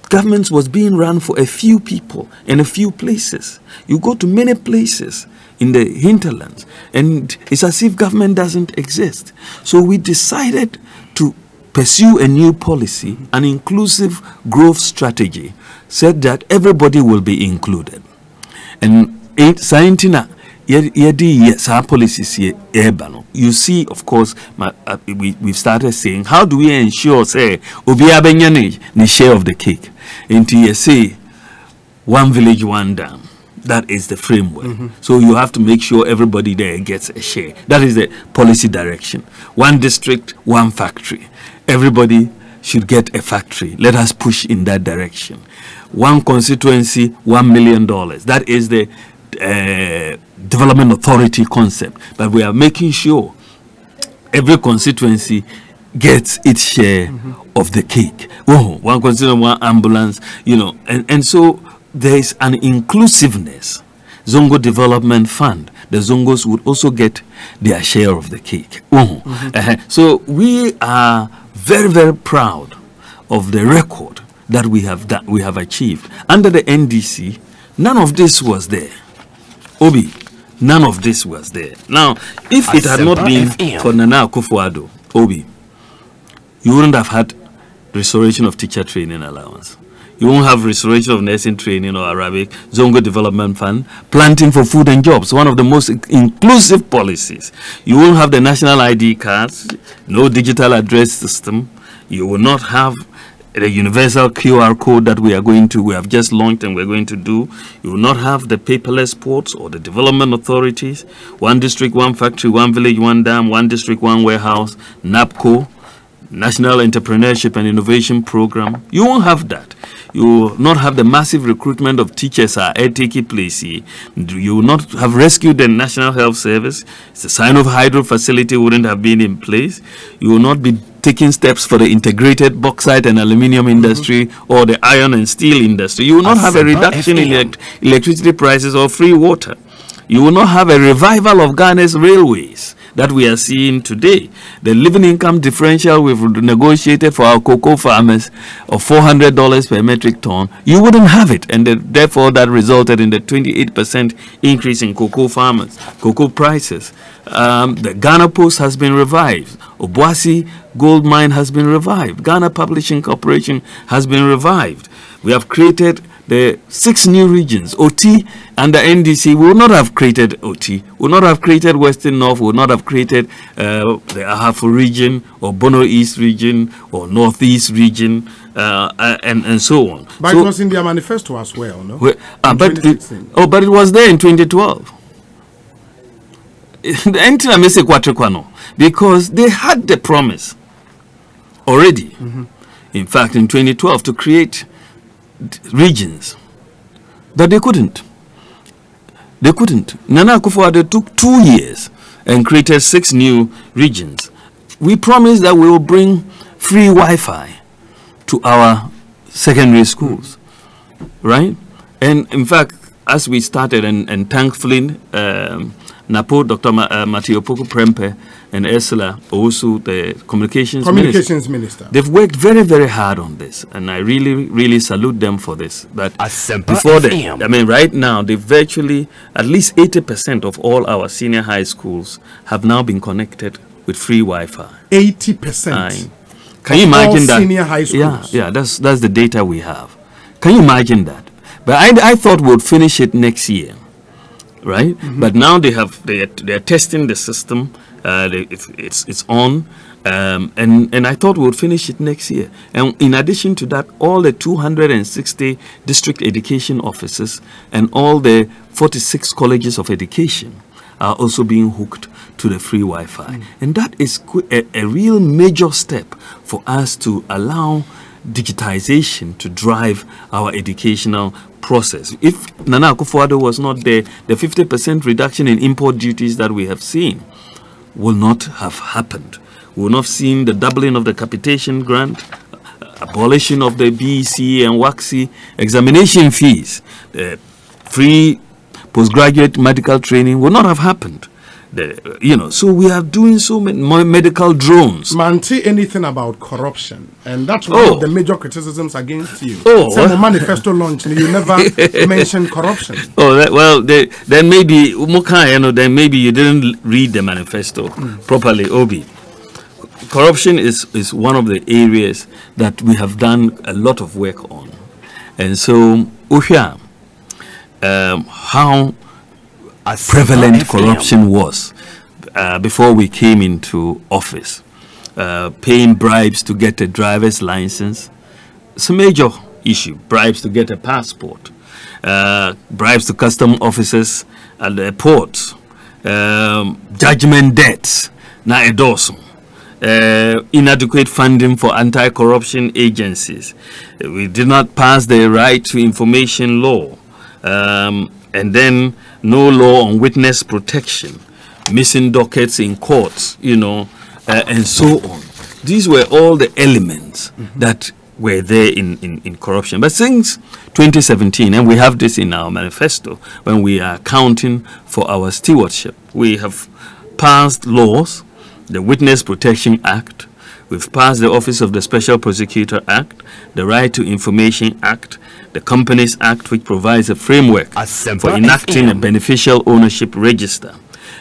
Government was being run for a few people and a few places. You go to many places in the hinterlands and it's as if government doesn't exist. So we decided to pursue a new policy, an inclusive growth strategy, said that everybody will be included. And you see, of course, we've started saying, how do we ensure, say, the share of the cake? And you say, one village, one dam. That is the framework. So you have to make sure everybody there gets a share. That is the policy direction. One district, one factory. Everybody should get a factory. Let us push in that direction. One constituency, $1 million. That is the development authority concept. But we are making sure every constituency gets its share of the cake. One constituency, one ambulance, and so there is an inclusiveness. Zongo Development Fund, the Zongos would also get their share of the cake. So we are very, very proud of the record that we have achieved. Under the NDC, none of this was there. Obi, none of this was there. Now, if it had not been for Nana Akufo-Addo, Obi, you wouldn't have had restoration of teacher training allowance. You won't have restoration of nursing training or Arabic, Zongo Development Fund, planting for food and jobs, one of the most inclusive policies. You won't have the national ID cards, no digital address system. You will not have the universal QR code that we have just launched and we're going to do. You will not have the paperless ports or the development authorities, one district, one factory, one village, one dam, one district, one warehouse, NAPCO, National Entrepreneurship and Innovation Program. You won't have that. You will not have the massive recruitment of teachers taking place. You will not have rescued the National Health Service. The Sino Hydro facility wouldn't have been in place. You will not be taking steps for the integrated bauxite and aluminium industry or the iron and steel industry. You will not have a reduction in electricity prices or free water. You will not have a revival of Ghana's railways that we are seeing today. The living income differential we've negotiated for our cocoa farmers of $400 per metric ton, you wouldn't have it. And therefore, that resulted in the 28% increase in cocoa prices. The Ghana Post has been revived. Obuasi Gold Mine has been revived. Ghana Publishing Corporation has been revived. We have created the 6 new regions. OT under NDC will not have created OT, will not have created Western North, will not have created the Ahafo region or Bono East region or Northeast region and so on. But so, it was in their manifesto as well, no? But it was there in 2012. Because they had the promise already. In fact, in 2012 to create regions, but they couldn't. Nana Akufo-Addo took 2 years and created 6 new regions. We promised that we will bring free Wi-Fi to our secondary schools, right? And in fact, as we started, and thankfully, Napo, Dr. Matthew Opoku Prempe, and Ursula, also the communications minister, they've worked very, very hard on this, and I really, really salute them for this. But before that, I mean, right now, they virtually, at least 80% of all our senior high schools have now been connected with free Wi-Fi. 80%. Can you imagine that? Senior high schools. Yeah, that's the data we have. Can you imagine that? But I thought we'd finish it next year, right? But now they are testing the system. It's on, and I thought we would finish it next year. And in addition to that, all the 260 district education offices and all the 46 colleges of education are also being hooked to the free Wi-Fi. And that is a real major step for us to allow digitization to drive our educational process. If Nana Akufo-Addo was not there, the 50% reduction in import duties that we have seen will not have happened. We will not have seen the doubling of the capitation grant, abolition of the BEC and WACC examination fees, the free postgraduate medical training will not have happened. So we are doing so many more medical drones. Manti anything about corruption, and that's one of the major criticisms against you. Some manifesto launch, you never mention corruption. Then maybe then maybe you didn't read the manifesto properly, Obi. Corruption is one of the areas that we have done a lot of work on, and so Usha, how prevalent corruption was before we came into office. Paying bribes to get a driver's license. It's a major issue. Bribes to get a passport. Bribes to custom officers at the ports. Judgment debts. Inadequate funding for anti-corruption agencies. We did not pass the right to information law. And then no law on witness protection, missing dockets in courts, and so on. These were all the elements that were there in corruption. But since 2017, and we have this in our manifesto, when we are accounting for our stewardship, we have passed laws, the Witness Protection Act, We've passed the Office of the Special Prosecutor Act, the Right to Information Act, the Companies Act, which provides a framework for enacting a beneficial ownership register.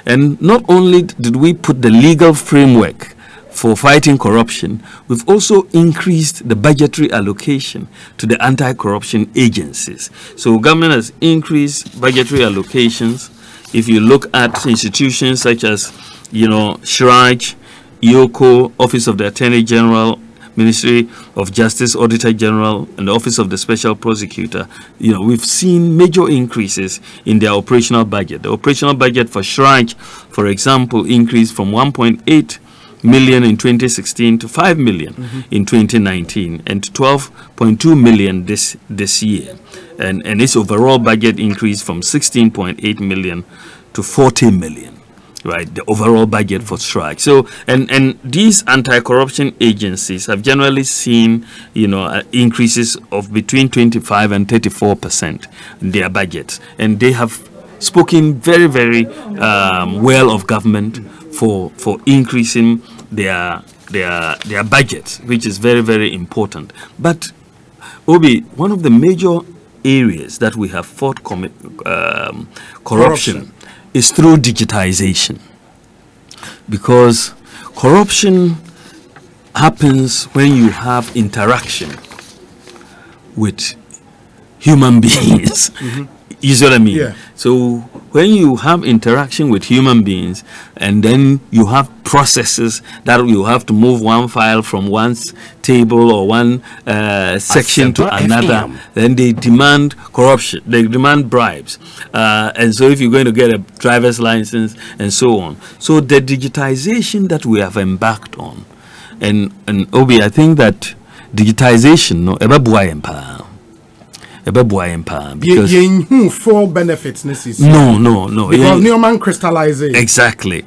And not only did we put the legal framework for fighting corruption, we've also increased the budgetary allocation to the anti-corruption agencies. So government has increased budgetary allocations. If you look at institutions such as, SHRAJ, IOCO, Office of the Attorney General, Ministry of Justice, Auditor General, and the Office of the Special Prosecutor, we've seen major increases in their operational budget. The operational budget for SHRAJ, for example, increased from 1.8 million in 2016 to 5 million in 2019 and to 12.2 million this year. And its overall budget increased from 16.8 million to 40 million. Right, the overall budget for strike. So, and these anti-corruption agencies have generally seen, increases of between 25 and 34% in their budgets, and they have spoken very, very well of government for increasing their budgets, which is very, very important. But Obi, one of the major areas that we have fought corruption is through digitization, because corruption happens when you have interaction with human beings. You see what I mean? Yeah. So when you have interaction with human beings, and then you have processes that you have to move one file from one table or one section to another, then they demand corruption, they demand bribes. And so if you're going to get a driver's license and so on. So the digitization that we have embarked on, and Obi, I think that digitization, because full benefits necessary. No. Because Newman crystallization. Exactly.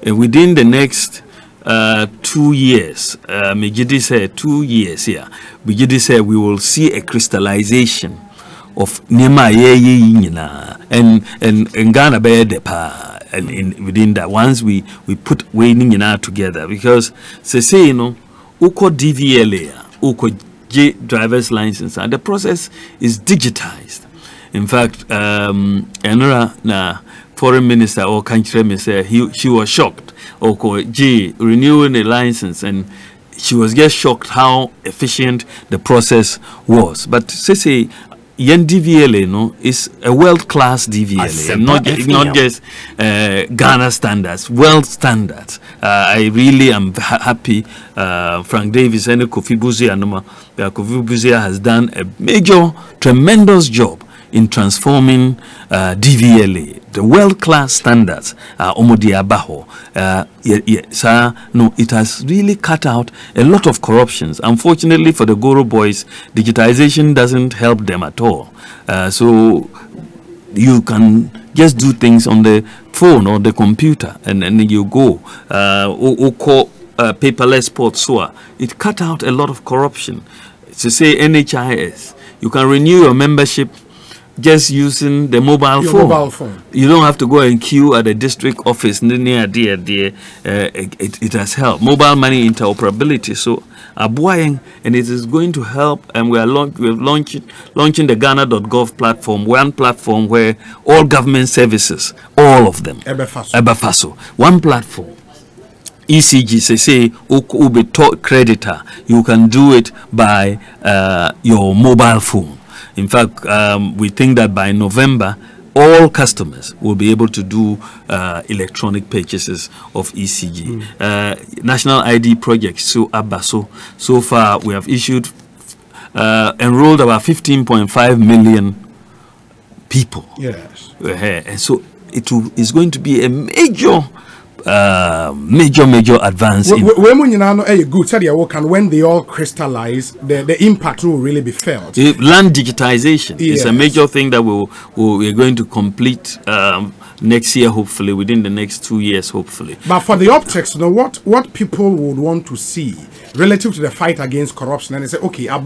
Within the next 2 years, Mijidi said 2 years here. Mijidi said we will see a crystallization of Nema and Ghana Depa, and within that, once we put weighing together, because say uko DVLA, uko driver's license, and the process is digitized. In fact, foreign minister or country minister, she was shocked. Renewing a license, and she was just shocked how efficient the process was. But say DVLA is a world-class DVLA, not just Ghana standards, world standards. I really am happy. Frank Davis and Kofi Buzia has done a major, tremendous job in transforming DVLA, the world-class standards. It has really cut out a lot of corruptions. Unfortunately for the Goro boys, digitization doesn't help them at all. So you can just do things on the phone or the computer, and then you go. Paperless port SOA. It cut out a lot of corruption. To say NHIS, you can renew your membership just using the mobile phone. You don't have to go and queue at the district office near there. It has helped. Mobile money interoperability. So and it is going to help, and we're launching the Ghana Gov Platform, one platform where all government services, all of them, Ebafaso, one platform. ECG, say Ube creditor, you can do it by your mobile phone. In fact, we think that by November, all customers will be able to do electronic purchases of ECG. National ID projects, so far we have enrolled about 15.5 million people. Yes. And so it is going to be a major advance. When they all crystallize, the impact will really be felt. Land digitization is a major thing that we're going to complete next year, hopefully, within the next 2 years, hopefully. But for the optics, what people would want to see relative to the fight against corruption, and they say, okay, on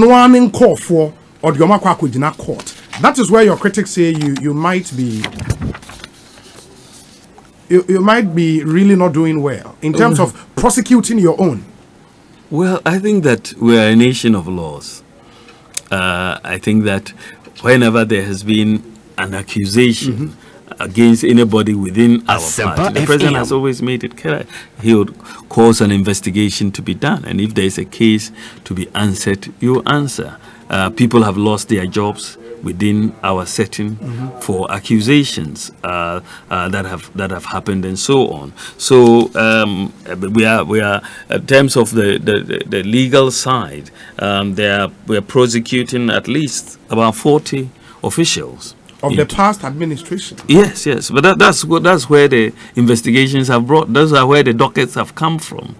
one call for or the court. That is where your critics say you might be. you might be really not doing well in terms of prosecuting your own. Well, I think that we are a nation of laws. I think that whenever there has been an accusation against anybody within our party, the president has always made it clear he would cause an investigation to be done. And if there is a case to be answered, you answer. People have lost their jobs within our setting for accusations that have happened and so on. So we are in terms of the legal side, we are prosecuting at least about 40 officials of the past administration. Yes, yes, but that's where the investigations have brought. Those are where the dockets have come from.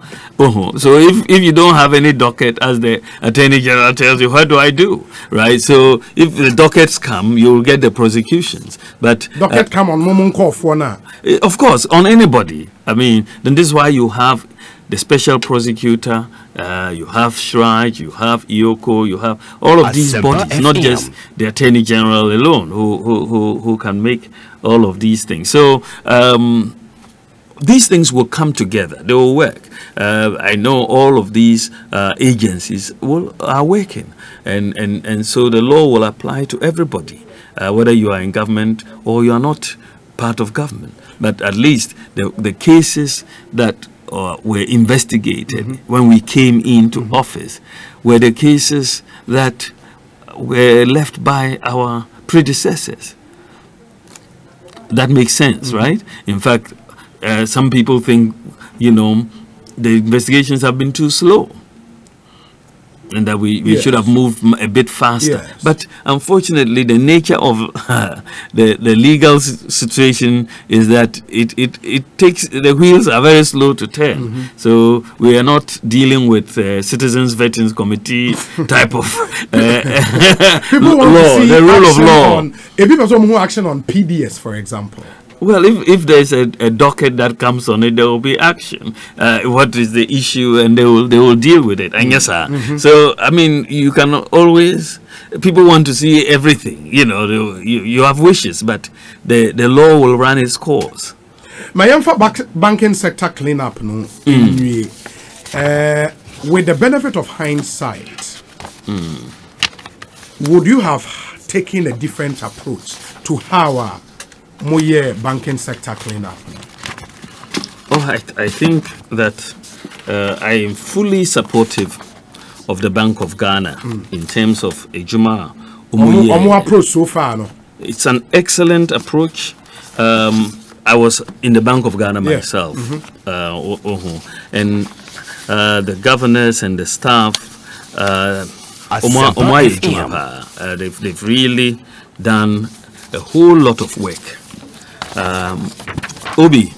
So if you don't have any docket, as the Attorney General tells you, what do I do? Right. So if the dockets come, you will get the prosecutions. But docket come on moment call for now. Of course, on anybody. I mean, then this is why you have the special prosecutor, you have Shraj, you have Ioko, you have all of these bodies, not just the Attorney General alone, who can make all of these things. So these things will come together; they will work. I know all of these agencies are working, and so the law will apply to everybody, whether you are in government or you are not part of government. But at least the cases that were investigated when we came into office were the cases that were left by our predecessors. That makes sense, right? In fact, some people think, the investigations have been too slow and that we should have moved a bit faster. Yes. But unfortunately, the nature of the legal situation is that it takes, the wheels are very slow to turn. So we are not dealing with Citizens Veterans Committee type of people want law, to see the rule of law. If people want more action on PDS, for example. Well, if there's a docket that comes on it, there will be action. What is the issue, and they will deal with it. And yes, sir. So I mean, you can always. People want to see everything. You have wishes, but the law will run its course. My banking sector cleanup, with the benefit of hindsight, would you have taken a different approach to how Moye banking sector cleanup? I think that I am fully supportive of the Bank of Ghana in terms of Ejuma approach so far. No? It's an excellent approach. I was in the Bank of Ghana myself, and the governors and the staff, they've really done a whole lot of work. Obi,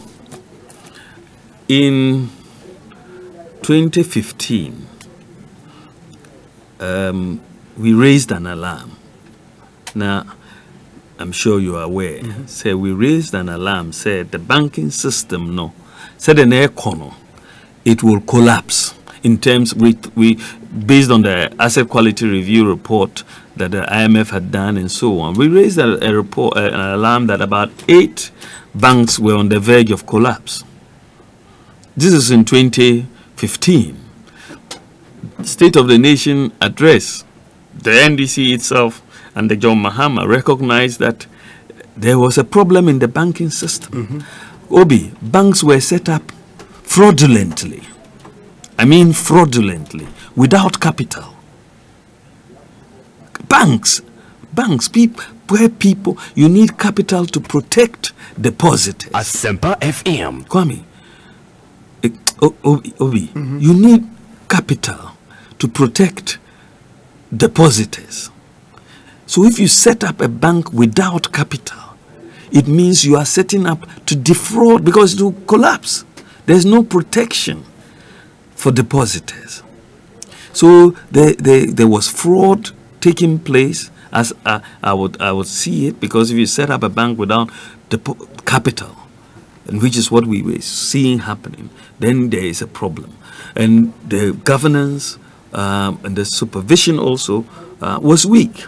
in 2015, we raised an alarm. Now, I'm sure you are aware. So we raised an alarm, said the banking system, said an economy, it will collapse. In terms, we based on the asset quality review report that the IMF had done and so on, we raised an alarm that about 8 banks were on the verge of collapse. This is in 2015. State of the Nation address, the NDC itself and the John Mahama recognized that there was a problem in the banking system. Obi, banks were set up fraudulently. I mean fraudulently, without capital. Banks, where people, you need capital to protect depositors. Asempa FM. Kwame, Obi, you need capital to protect depositors. So if you set up a bank without capital, it means you are setting up to defraud, because it will collapse. There's no protection for depositors. So there was fraud taking place, as I would see it, because if you set up a bank without capital, and which is what we were seeing happening, then there is a problem. And the governance and the supervision also was weak.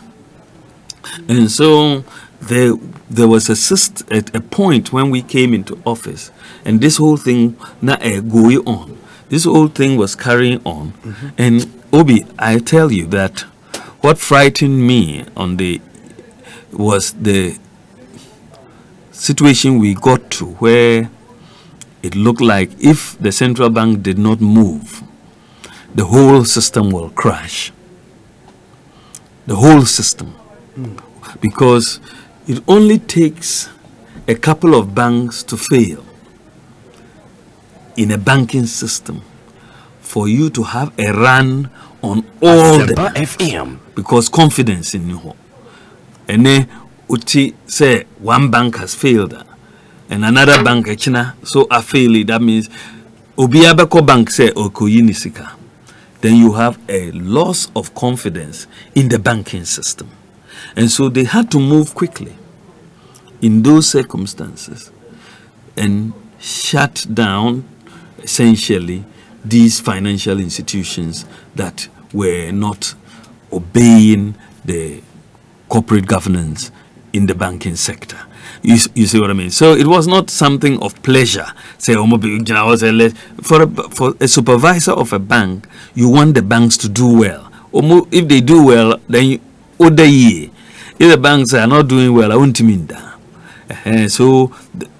And so there was a point when we came into office, and this whole thing going on. This whole thing was carrying on, and Obi, I tell you that what frightened me was the situation we got to, where it looked like if the central bank did not move, the whole system will crash. The whole system. Because it only takes a couple of banks to fail in a banking system for you to have a run on all the banks. Because confidence in you. And then uti say one bank has failed and another bank so a failed. That means Obiabako bank say Okoyinisika. Then you have a loss of confidence in the banking system. And so they had to move quickly in those circumstances and shut down essentially these financial institutions that were not obeying the corporate governance in the banking sector. You see what I mean? So it was not something of pleasure. Say, for a supervisor of a bank, you want the banks to do well. If they do well, then if the banks are not doing well, I won't mean that. So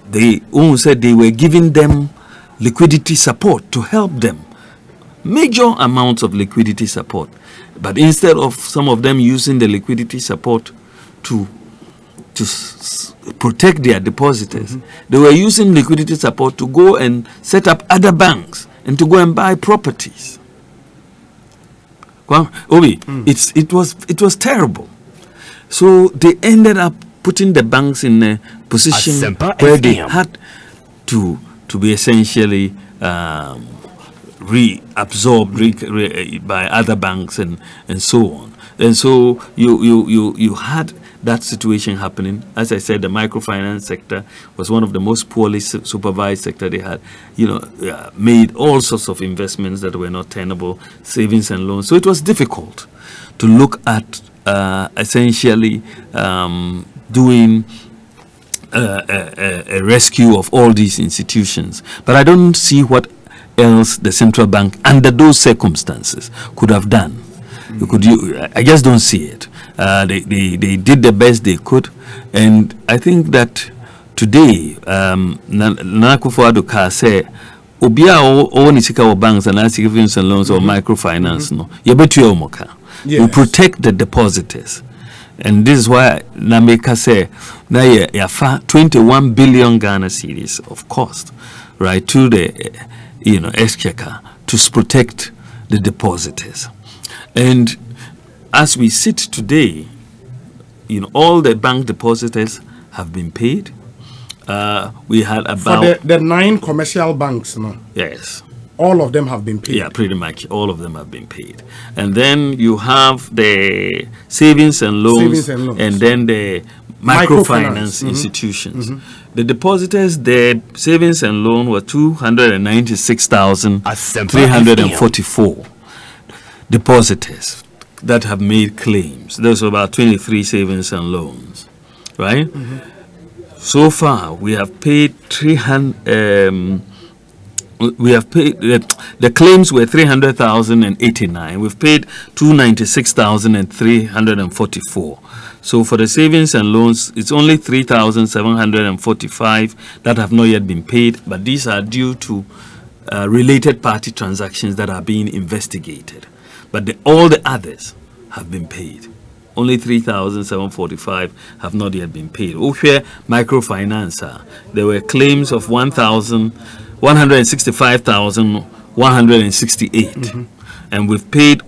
they said they were giving them liquidity support to help them, major amounts of liquidity support. But instead of some of them using the liquidity support to protect their depositors, they were using liquidity support to go and set up other banks and to go and buy properties. Well, Obi, it was terrible. So they ended up putting the banks in a position where they had to be essentially reabsorbed by other banks and so on. And so you had that situation happening. As I said, the microfinance sector was one of the most poorly supervised sector. They had, made all sorts of investments that were not tenable, savings and loans. So it was difficult to look at essentially doing a rescue of all these institutions. But I don't see what else the central bank, under those circumstances, could have done. I just don't see it. They did the best they could, and I think that today, Nanakufuado say, Obia o nisika o banks and savings and loans or microfinance no, yebetu omoka. We protect the depositors, and this is why Nameka say na yafa 21 billion Ghana cedis of cost, right, to the exchequer to protect the depositors. And as we sit today, all the bank depositors have been paid. We had about... For the 9 commercial banks, no? Yes. All of them have been paid? Yeah, pretty much. All of them have been paid. And then you have the savings and loans, and then the microfinance institutions. The depositors, their savings and loan were 296,344 depositors that have made claims. Those are about 23 savings and loans, right? So far, we have paid 300. We have paid. The claims were 300,089. We've paid 296,344. So for the savings and loans, it's only 3,745 that have not yet been paid. But these are due to related party transactions that are being investigated. But all the others have been paid. Only 3,745 have not yet been paid. Oshwe microfinance, there were claims of 165,168. And we've paid,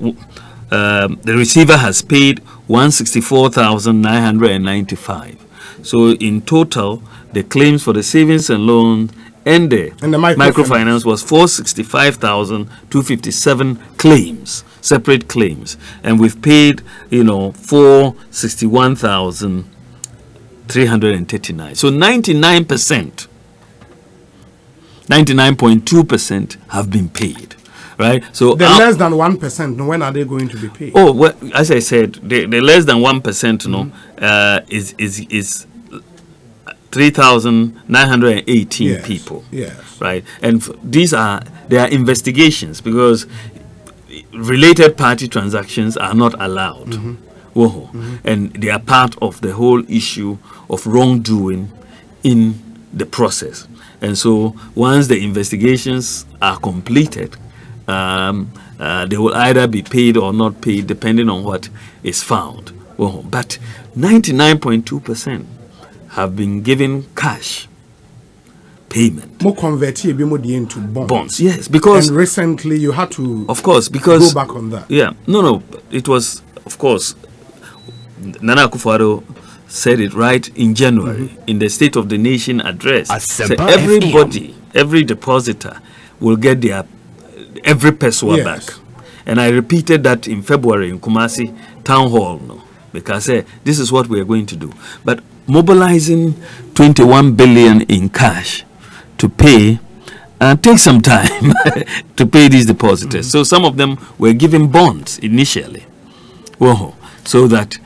the receiver has paid 164,995. So in total, the claims for the savings and loans and the microfinance was 465,257 claims. Separate claims, and we've paid 461,339. So 99%, 99.2% have been paid, right? So the less than 1%. When are they going to be paid? Oh, well, as I said, the less than 1%, is 3,918 people. Yes. Right, and there are investigations because related party transactions are not allowed. And they are part of the whole issue of wrongdoing in the process. And so once the investigations are completed, they will either be paid or not paid depending on what is found. But 99.2% have been given cash payment. More converted into bonds. Yes, because and recently you had to, of course, because go back on that. Yeah, no, it was, of course, Nana Akufo-Addo said it right in January in the State of the Nation address. So everybody, every depositor will get their every peso back. And I repeated that in February in Kumasi Town Hall, because this is what we are going to do. But mobilizing 21 billion in cash to pay takes some time to pay these depositors. So some of them were given bonds initially, so that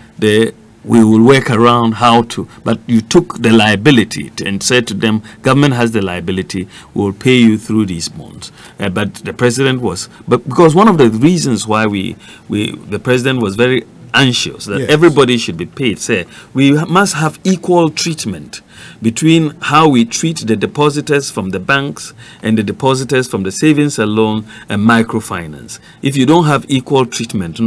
we will work around how to. But you took the liability and said to them, government has the liability, we will pay you through these bonds. But the president was, because one of the reasons why the president was very anxious that everybody should be paid, say we must have equal treatment between how we treat the depositors from the banks and the depositors from the savings and loan and microfinance. If you don't have equal treatment,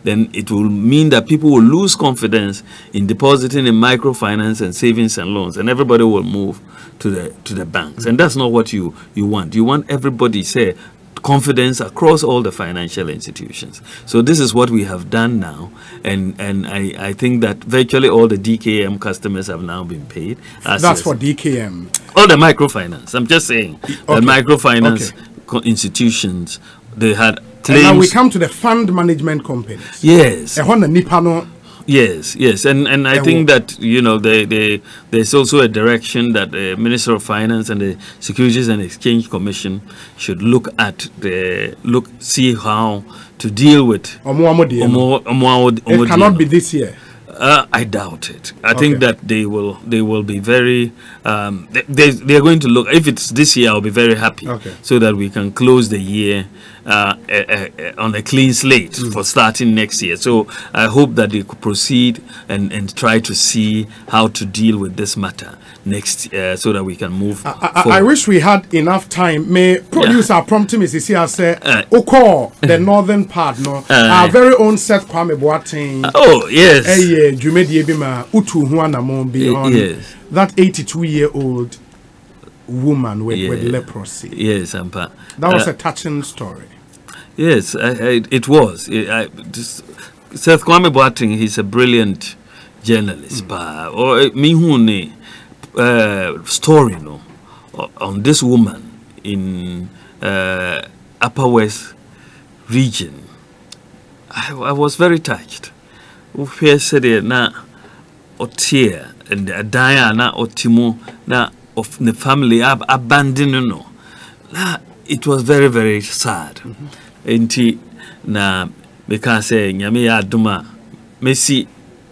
then it will mean that people will lose confidence in depositing in microfinance and savings and loans, and everybody will move to the banks. And that's not what you want. You want everybody, say, confidence across all the financial institutions. So this is what we have done now, and I think that virtually all the DKM customers have now been paid. That's for DKM. All the microfinance. I'm just saying the microfinance institutions, they had claims. And now we come to the fund management companies. Yes. Yes, and I think that there's also a direction that the Minister of Finance and the Securities and Exchange Commission should look at see how to deal with. It cannot be this year. I doubt it. I think that they will be very. They are going to look. If it's this year, I'll be very happy. So that we can close the year on a clean slate for starting next year. So I hope that they could proceed and try to see how to deal with this matter next, so that we can move forward. I wish we had enough time. May producer prompt me to see us say, "Oko the northern part, our very own Seth Kwame Boateng." Oh yes. That 82-year-old woman with leprosy. Yes, Ampa. That was a touching story. Yes, it was. Seth Kwame Boateng, he's a brilliant journalist. Story on this woman in Upper West region. I was very touched. Said na otia and Diana Otimo na of the family abandoned. It was very, very sad. Enti na because say nyame ya aduma Messi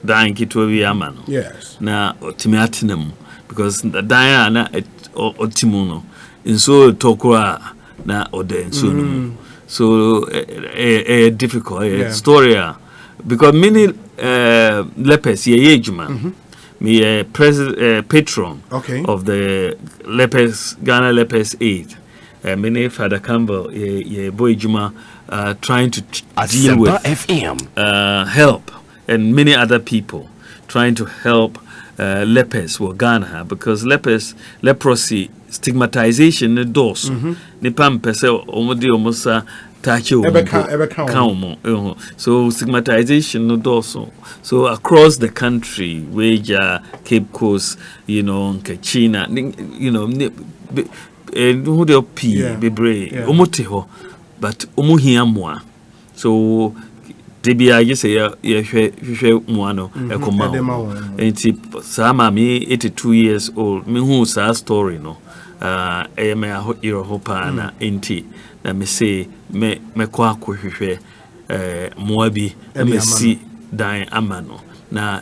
dying kitwa wi amano. Yes. Na otimi atenam because the Diana Otimo no inso tokwa na ode so no. So a difficult story because many lepers me patron of the Ghana Lepers Aid. Many Father Campbell boy Juma trying to deal with help, and many other people trying to help lepers for Ghana, because leprosy stigmatization the doors nipam pese omodi omosa tache so stigmatization no doors. So across the country, Waja, Cape Coast, Nkachina, who they P bebre omoteho, but omuhiamwa. So I just say muano ekoma. And sama me 82 years old. Me who sa story no. me hopa na enti na me say me kwa kohwehwe moabi na me si dan amano na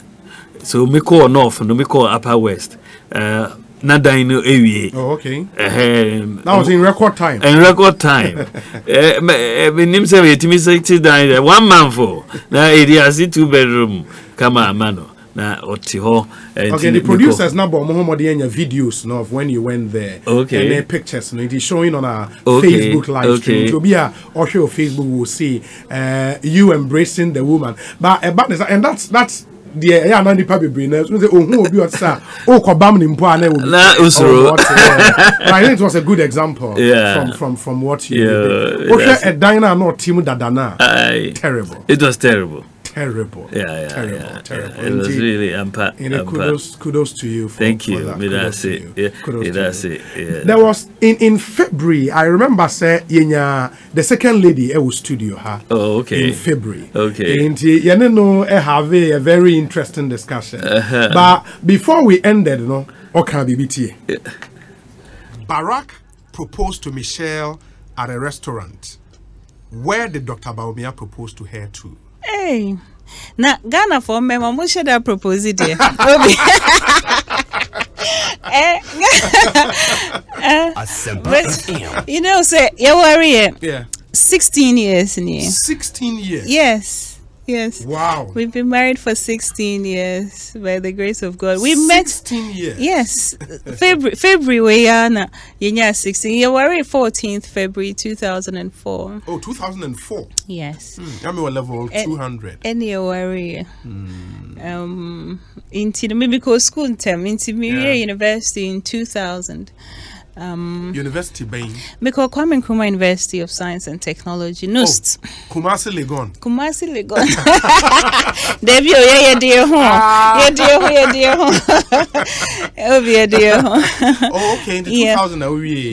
so me call north no me call upper west na dan no ewie. Oh, okay. That was in record time. In record time. Me nim say we timi 60 dan 1 month for na area 2-bedroom kama amano na oti ho. Okay, the producers now but Muhammad videos of when you went there. Okay. And their pictures, it is showing on our Facebook live stream. To be a or show Facebook will see you embracing the woman. But and that's the yeah no nipa bebre so say ohun obi otsa o ko bam ni mpo ana obi na usoro. I think it was a good example from what you did. Okay, a diner no team dadana. Terrible. It was terrible. Terrible. Yeah. It was really kudos to you. Thank you. That's it. Yeah. There was in February. I remember say the second lady was studio her. Oh, okay. In February. Okay. And you know have a very interesting discussion. But before we ended, okay, BBT. Barack proposed to Michelle at a restaurant. Where did Dr. Bawumia propose to her to? Hey, na Ghana for me, mama should have proposed it. But you know, say you worry. Yeah. 16 years in here. 16 years. Yes. Wow. We've been married for 16 years by the grace of God. We met 16 years. Yes. February we are na 16. You worry 14th February 2004. Oh, 2004. Yes. I'm level 200. Any worry. Into the medical school term into university in 2000. University Bain. Because Kwame Nkrumah University of Science and Technology. NUST. Kumasi Legon. Debbie, yeah, dear home. Dear home. Oh, dear home. Oh, okay. In the 2000,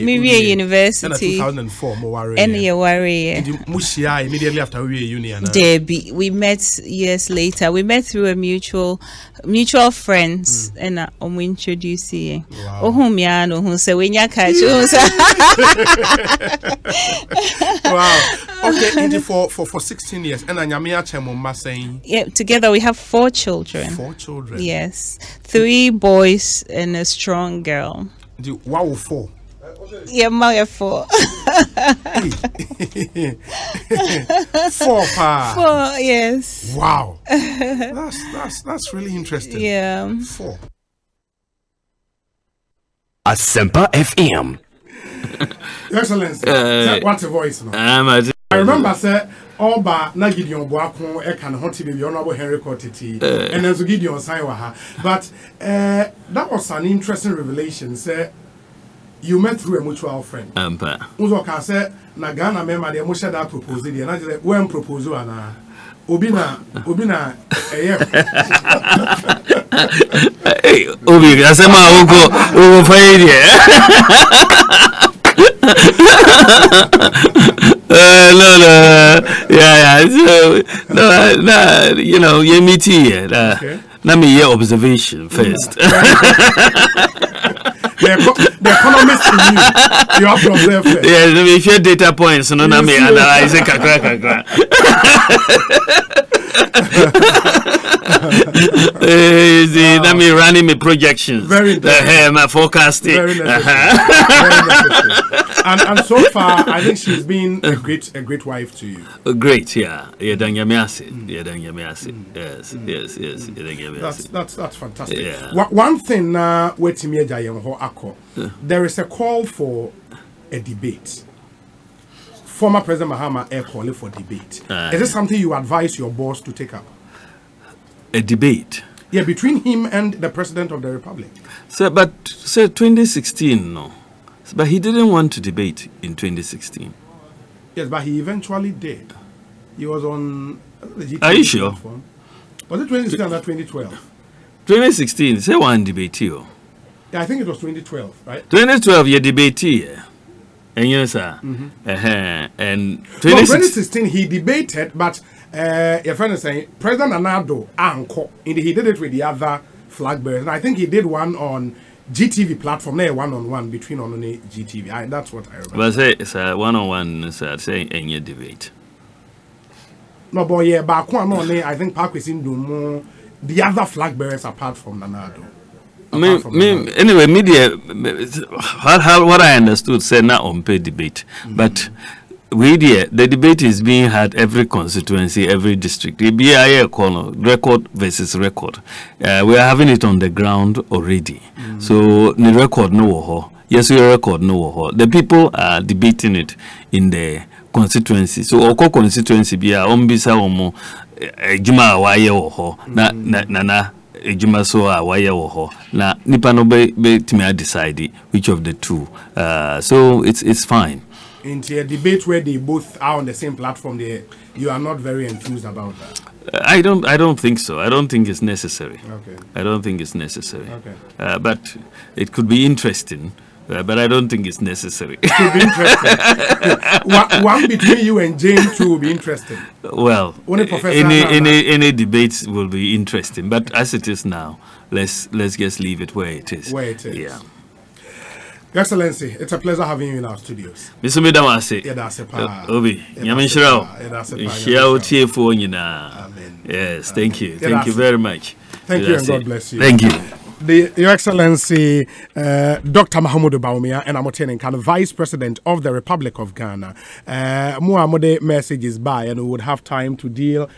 maybe a university. 2004, more Any worry. Mushia immediately after we union. Debbie, we met years later. We met through a mutual friends, and we introduced you. Oh, whom ya know who say when you catch. Wow. Okay, and for 16 years, and Anyamia Chemoma saying. Yeah, together we have 4 children. 4 children. Yes, 3 boys and a strong girl. Wow, 4. Yeah, my 4. 4 pa. 4, yes. Wow. That's really interesting. Yeah. 4. Asempa FM. Your Excellency, what a voice. I remember, sir, Oba Nagidion Boakon, Ekan Honti, baby, Honorable Henry Cottiti, and then Gideon Saiwaha. But that was an interesting revelation, sir. You met through a mutual friend. Uzoka said, Nagana member, the Mushada proposed it, and I said, when proposal, and Obina, hey, Obi, I said, my uncle, no, you know, you meet here. Let me hear observation first. The economist in you have to observe first. Yes, let me share data points, no, I mean, analyze it, let me running my projections. Very my forecasting. Very necessary. Very necessary. And so far, I think she's been a great wife to you. Great, yeah. Yes. That's fantastic. Yeah. One thing there is a call for a debate. Former President Mahama calling for debate. Is this something you advise your boss to take up? A debate? Yeah, between him and the President of the Republic. So, but 2016, no. But he didn't want to debate in 2016. Yes, but he eventually did. He was on the G20 Are you sure? platform. Was it 2016 or 2012? 2016, say one debate here. Yeah, I think it was 2012, right? 2012, you debate here. And yes, sir. And 2016, he debated, but your friend is saying President Anado Anko, he did it with the other flag bearers. And I think he did one on GTV platform, na one-on-one between on GTV. That's what I remember. But say it's a one-on-one, say any debate. No, but yeah, back one on I think Park is in more the other flag bearers apart from Nanado. Anyway, media. What I understood said not on paid debate, but the debate is being had every constituency, every district. The BIA corner record versus record. We are having it on the ground already. So the record no. Yes, your record no. The people are debating it in the constituency. So oko constituency biya ombisa omo ejuma waye wo na ejuma so waye wo na nipa no be timi decide which of the two. So it's fine. Into a debate where they both are on the same platform, you are not very enthused about that. I don't think so. I don't think it's necessary. Okay. I don't think it's necessary. Okay. But it could be interesting. But I don't think it's necessary. It would be interesting. one between you and Jane too will be interesting. Well, any debates will be interesting. But as it is now, let's just leave it where it is. Where it is. Yeah. Your Excellency, it's a pleasure having you in our studios. Mr. Midamase. Yeah, that's a pa. Obi, Yaminshirao. Yes, thank you. Thank you very much. Thank you and God bless you. Thank you. Your Excellency, Dr. Mahamudu Bawumia, and I'm kind of Vice President of the Republic of Ghana. More message is by, and we would have time to deal